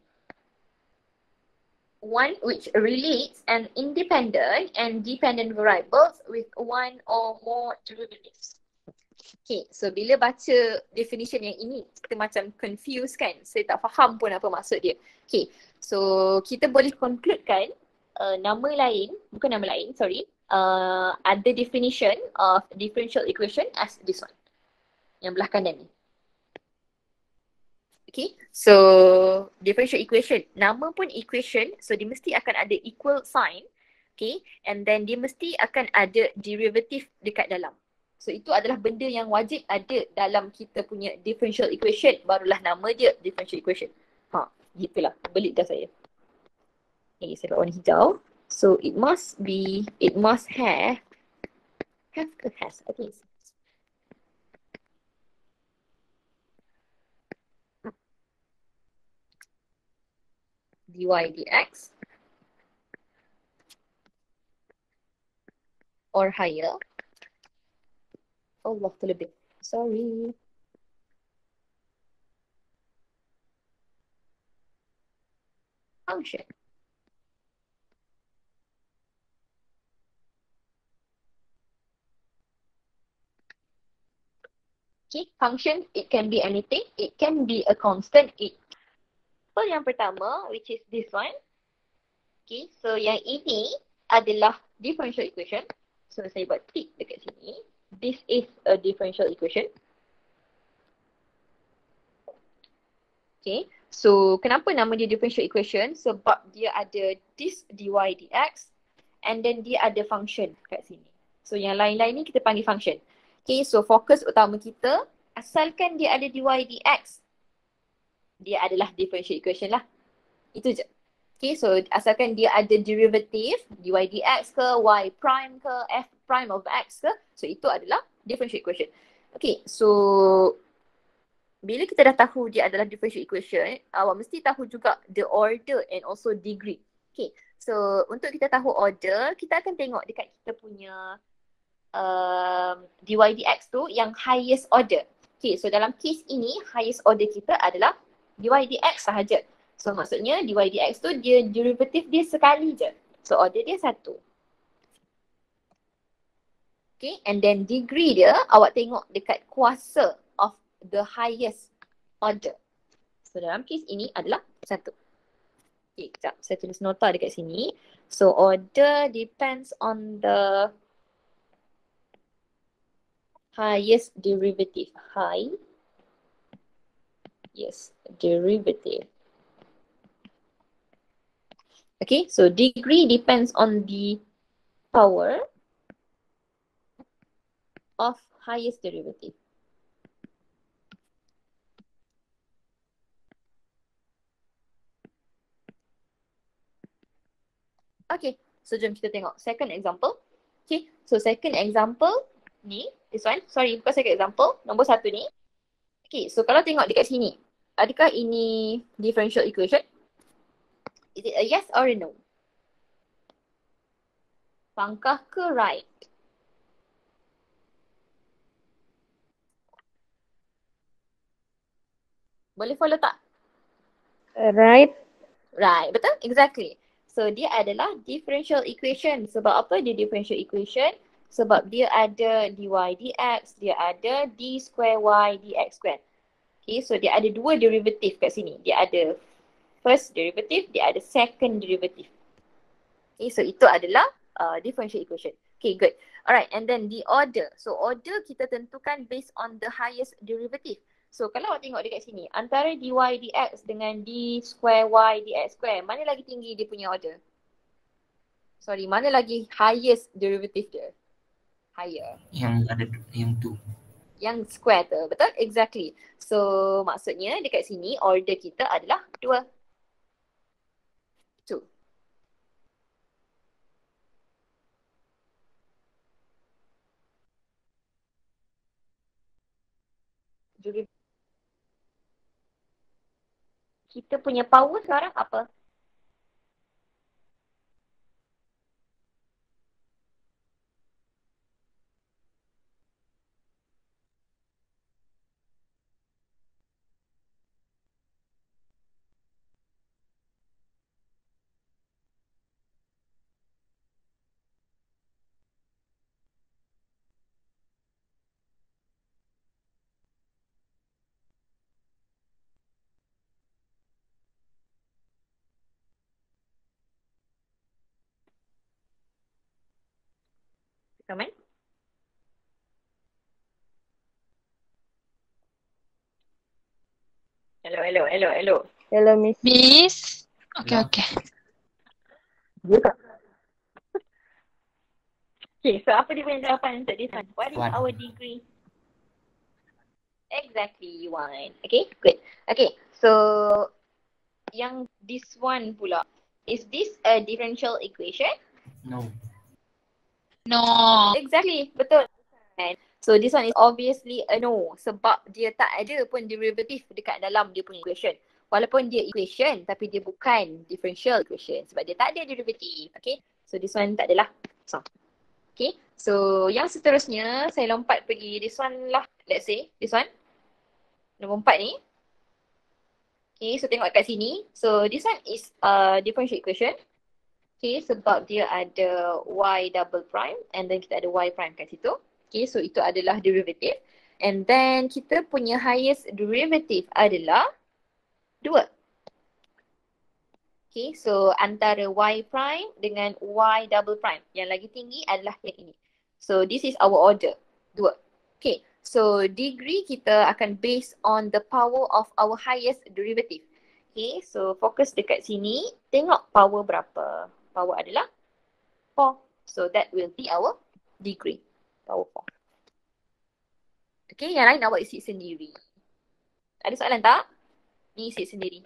One which relates an independent and dependent variables with one or more derivatives. Okay, so bila baca definition yang ini, kita macam confused kan? Saya tak faham pun apa maksud dia. Okay, so kita boleh concludekan nama lain, bukan nama lain, sorry. Ada definition of differential equation as this one. Yang belah kanan ni. Okay, so differential equation, nama pun equation, so dia mesti akan ada equal sign. Okay, and then dia mesti akan ada derivative dekat dalam. So itu adalah benda yang wajib ada dalam kita punya differential equation, barulah nama dia differential equation. Gitulah, belit dah saya. Okay, saya buat warna hijau. So it must have ke has, I think it's dy dx or higher. Allah terlebih. Sorry. Function. Okay, function, it can be anything. It can be a constant. So yang pertama, which is this one. Okay, so yang ini adalah differential equation. So saya buat tick dekat sini. This is a differential equation. Okay, so kenapa nama dia differential equation? Sebab dia ada this dy dx and then dia ada function kat sini. So yang lain-lain ni kita panggil function. Okay, so fokus utama kita, asalkan dia ada dy dx, dia adalah differential equation lah. Itu je. Okay, so asalkan dia ada derivative, dy dx ke, y prime ke, f prime of x ke, so itu adalah differential equation. Okay, so bila kita dah tahu dia adalah differential equation, awak mesti tahu juga the order and also degree. Okay, so untuk kita tahu order, kita akan tengok dekat kita punya dy dx tu yang highest order. Okay, so dalam case ini, highest order kita adalah dy dx sahaja. So maksudnya dy dx tu dia derivative dia sekali je. So order dia 1. Okay, and then degree dia awak tengok dekat kuasa of the highest order. So dalam case ini adalah 1. Okay, sekejap. Saya tulis nota dekat sini. So order depends on the highest derivative. Highest derivative. Okay, so degree depends on the power of highest derivative. Okay, so jom kita tengok second example. Okay, so second example ni, this one, sorry, bukan second example, nombor satu ni. Okay, so kalau tengok dekat sini, adakah ini differential equation? Is it a yes or a no? Pangkah ke right? Boleh follow tak? Right. Right, betul? Exactly. So dia adalah differential equation. Sebab apa dia differential equation? Sebab dia ada dy dx, dia ada d square y dx square. Okay, so dia ada dua derivative kat sini. Dia ada first derivative, dia ada second derivative. Okay, so itu adalah differential equation. Okay, good. Alright, and then the order. So order kita tentukan based on the highest derivative. So kalau awak tengok dekat sini, antara dy dx dengan d square y dx square, mana lagi tinggi dia punya order? Sorry, mana lagi highest derivative dia? Higher. Yang ada yang tu. Yang square tu, betul? Exactly. So maksudnya dekat sini order kita adalah 2. 2. Kita punya power sekarang apa? Comment? Hello. Hello, Miss. Miss? Okay, Hello. okay. Okay, so apa dia punya jawapan untuk this one? What is One. our degree? Exactly, 1. Okay, good. Okay, so yang this one pula, is this a differential equation? No. No. Exactly, betul. So this one is obviously a no sebab dia tak ada pun derivative dekat dalam dia punya equation. Walaupun dia equation tapi dia bukan differential equation sebab dia tak ada derivative. Okay, so this one tak adalah. So, okay, so yang seterusnya saya lompat pergi this one lah. Let's say this one. Nombor 4 ni. Okay, so tengok kat sini. So this one is a differential equation. Okay, sebab dia ada y double prime and then kita ada y prime kat situ. Okay, so itu adalah derivative. And then kita punya highest derivative adalah 2. Okay, so antara y prime dengan y double prime. Yang lagi tinggi adalah yang ini. So this is our order. 2. Okay, so degree kita akan based on the power of our highest derivative. Okay, so fokus dekat sini. Tengok power berapa. Power adalah 4. So that will be our degree. Power 4. Okay, yang lain awak isi sendiri. Ada soalan tak? Ni isi sendiri.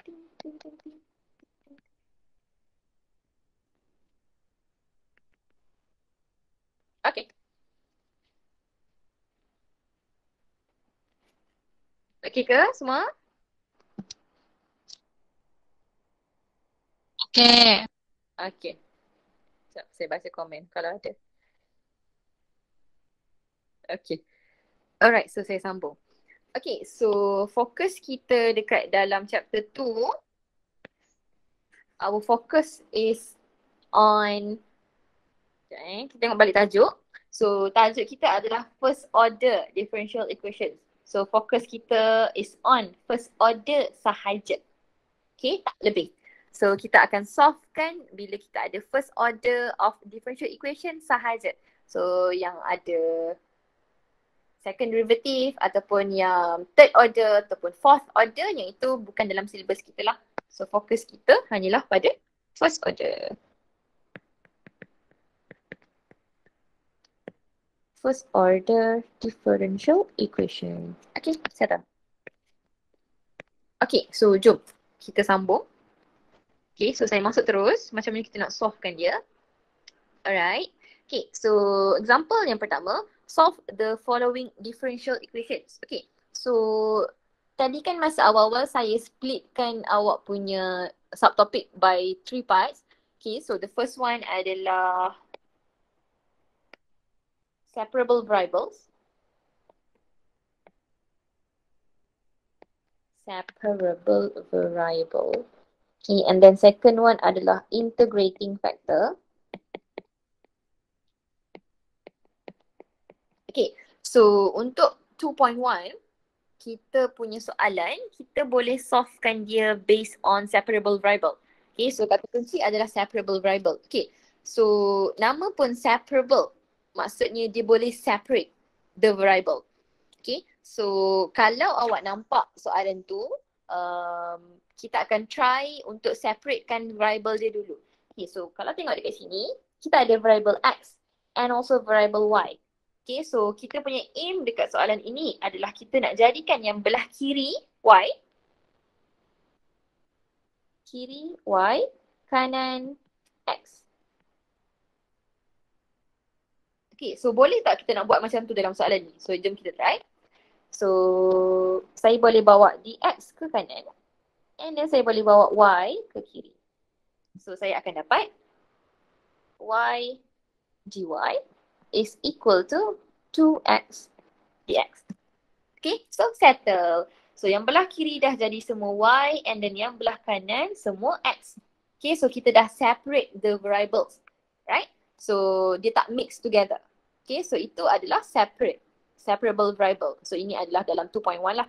Okay. Okay ke semua? Okay. Okay. Sekejap, saya baca komen kalau ada. Okay. Alright, so saya sambung. Okay, so fokus kita dekat dalam chapter 2, our focus is on, kita tengok balik tajuk. So tajuk kita adalah first order differential equations. So fokus kita is on first order sahaja. Okay, tak lebih. So kita akan solvekan bila kita ada first order of differential equation sahaja. So yang ada second derivative ataupun yang third order ataupun fourth order, yang itu bukan dalam syllabus kita lah. So fokus kita hanyalah pada first order. First order differential equation. Okay, settle. Okay, so jom kita sambung. Okay, so saya masuk terus macam mana kita nak solvekan dia. Alright. Okay, so example yang pertama, solve the following differential equations. Okay, so tadi kan masa awal-awal saya splitkan awak punya subtopic by 3 parts. Okay, so the first one adalah separable variables. Separable variable. Okay, and then second one adalah integrating factor. Okay, so untuk 2.1, kita punya soalan, kita boleh solvekan dia based on separable variable. Okay, so kata kunci adalah separable variable. Okay, so nama pun separable, maksudnya dia boleh separate the variable. Okay, so kalau awak nampak soalan tu, kita akan try untuk separatekan variable dia dulu. Okay, so kalau tengok dekat sini, kita ada variable X and also variable Y. Okay, so kita punya aim dekat soalan ini adalah kita nak jadikan yang belah kiri Y, kanan X. Okay, so boleh tak kita nak buat macam tu dalam soalan ni? So jom kita try. So saya boleh bawa dx ke kanan and then saya boleh bawa y ke kiri. So saya akan dapat y dy is equal to 2x dx. Okay, so settle. So yang belah kiri dah jadi semua y and then yang belah kanan semua x. Okay, so kita dah separate the variables, right? So dia tak mix together. Okay, so itu adalah separable variable. So ini adalah dalam 2.1 lah.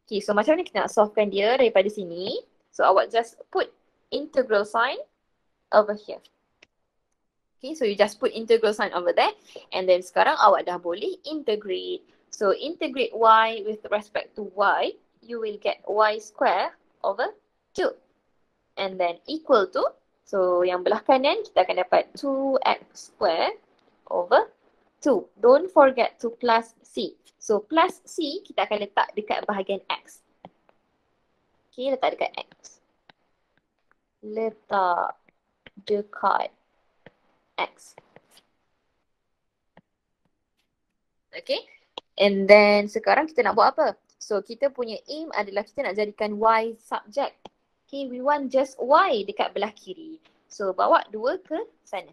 Okay, so macam mana kita nak solvekan dia daripada sini? So awak just put integral sign over here. Okay, so you just put integral sign over there and then sekarang awak dah boleh integrate. So integrate y with respect to y, you will get y square over 2. And then equal to, so yang belah kanan kita akan dapat 2x square over 2. Don't forget to plus c. So plus c kita akan letak dekat bahagian x. Okay, letak dekat x. Letak dekat x. Okay. And then sekarang kita nak buat apa? So kita punya aim adalah kita nak jadikan y subject. Okay, we want just y dekat belah kiri. So bawa 2 ke sana.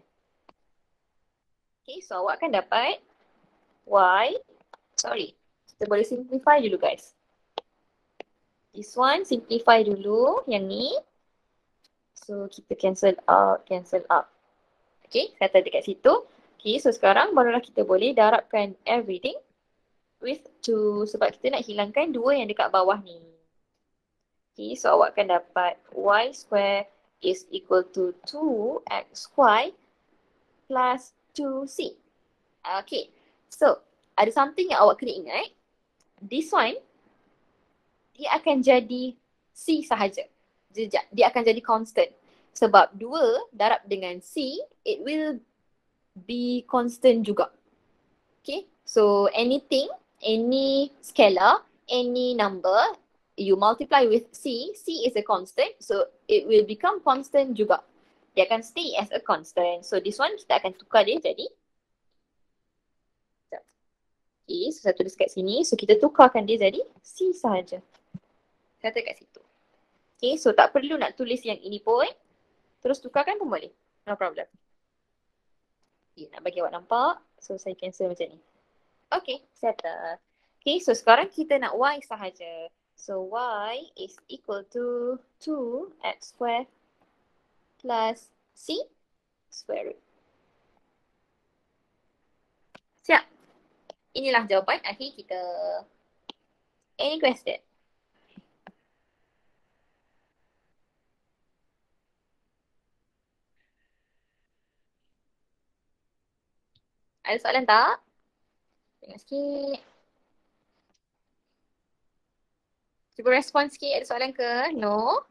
Okay, so awak akan dapat kita boleh simplify dulu guys. This one simplify dulu yang ni. So kita cancel out. Okay, settle dekat situ. Okay, so sekarang barulah kita boleh darabkan everything with 2 sebab kita nak hilangkan 2 yang dekat bawah ni. Okay, so awak akan dapat y square is equal to 2xy plus 2c. Okay, so ada something yang awak kena ingat. This one, dia akan jadi c sahaja. Dia akan jadi constant. Sebab 2 darab dengan c, it will be constant juga. Okay, so anything, any scalar, any number, you multiply with c is a constant, so it will become constant juga. Dia akan stay as a constant. So this one kita akan tukar dia jadi. Okay, so saya tulis kat sini. So kita tukarkan dia jadi c sahaja. Saya tulis kat situ. Okay, so tak perlu nak tulis yang ini pun. Terus tukarkan pun boleh. No problem. Okay, nak bagi awak nampak. So saya cancel macam ni. Okay, settle. Okay, so sekarang kita nak y sahaja. So y is equal to 2x square plus c square root. Siap. Inilah jawapan akhir kita. Any question? Ada soalan tak? Tengok sikit. Cuba respon sikit, ada soalan ke? No?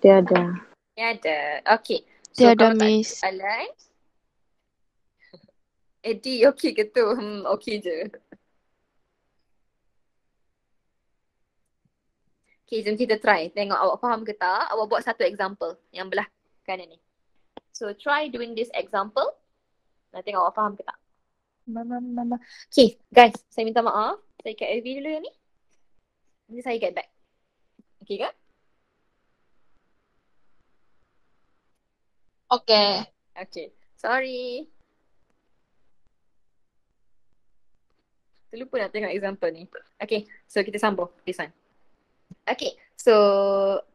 Tiada. Tiada. Okay. So Tiada, kalau tak ada Miss. soalan, Eddie okay ke tu? Okay je. Okay, jom kita try. Tengok awak faham ke tak. Awak buat satu example yang belah kanan ni. So try doing this example. Nak tengok awak faham ke tak. Mama. Okay guys, saya minta maaf. Saya kat LV dulu yang ni. Nanti saya get back. Okay ke? Okay. Okay. Sorry. Terlupa nak tengok example ni. Okay, so kita sambung this one. Okay, so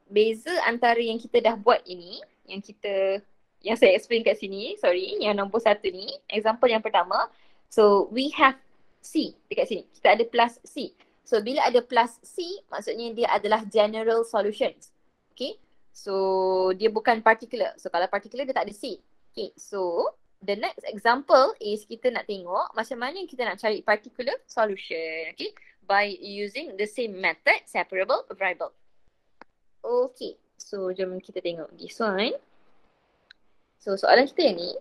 beza antara yang kita dah buat ini, yang saya explain kat sini, sorry, yang nombor 1 ni, example yang pertama. So we have C dekat sini. Kita ada plus C. So bila ada plus C, maksudnya dia adalah general solutions. Okay, so dia bukan particular. So kalau particular dia tak ada C. Okay, so the next example is kita nak tengok macam mana kita nak cari particular solution. Okay, by using the same method, separable variable. Okay, so jom kita tengok this one. So soalan kita yang ni.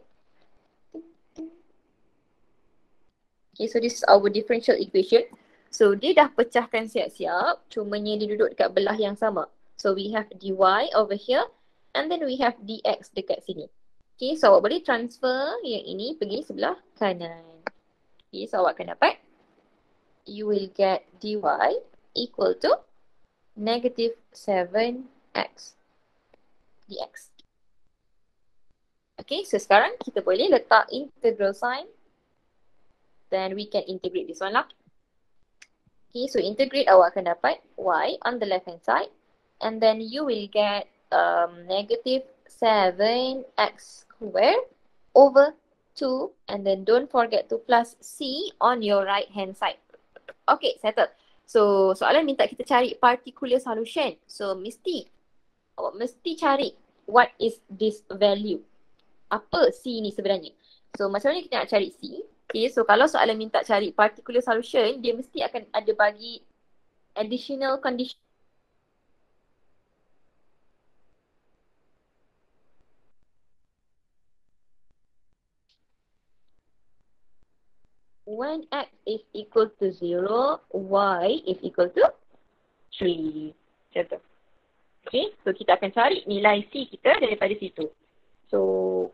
Okay, so this is our differential equation. So dia dah pecahkan siap-siap, cumanya dia duduk dekat belah yang sama. So we have dy over here and then we have dx dekat sini. Okay, so awak boleh transfer yang ini pergi sebelah kanan. Okay, so awak akan dapat you will get dy equal to negative 7x dx. Okay, so sekarang kita boleh letak integral sign. Then we can integrate this one lah. Okay, so integrate awak akan dapat y on the left hand side. And then you will get negative 7x squared over 2. And then don't forget to plus c on your right hand side. Okay, settle. So soalan minta kita cari particular solution. So awak mesti cari what is this value. Apa C ni sebenarnya. So macam mana kita nak cari C? Okay, so kalau soalan minta cari particular solution, dia mesti akan ada bagi additional condition. When x is equal to 0, y is equal to 3. Macam tu. Okay, so kita akan cari nilai C kita daripada situ. So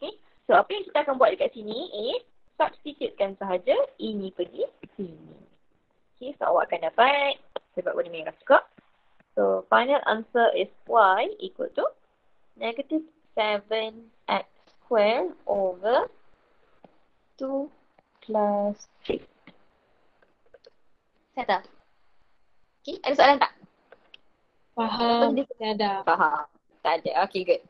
okay, so apa yang kita akan buat dekat sini is substitutekan sahaja ini pergi sini. Okay, so awak akan dapat, sebab warna merah juga. So final answer is y equal to negative 7x squared over 2 plus 3. Settle. Okay, ada soalan tak? Faham. Apa dia? Tiada. Faham. Tak ada. Okay, good.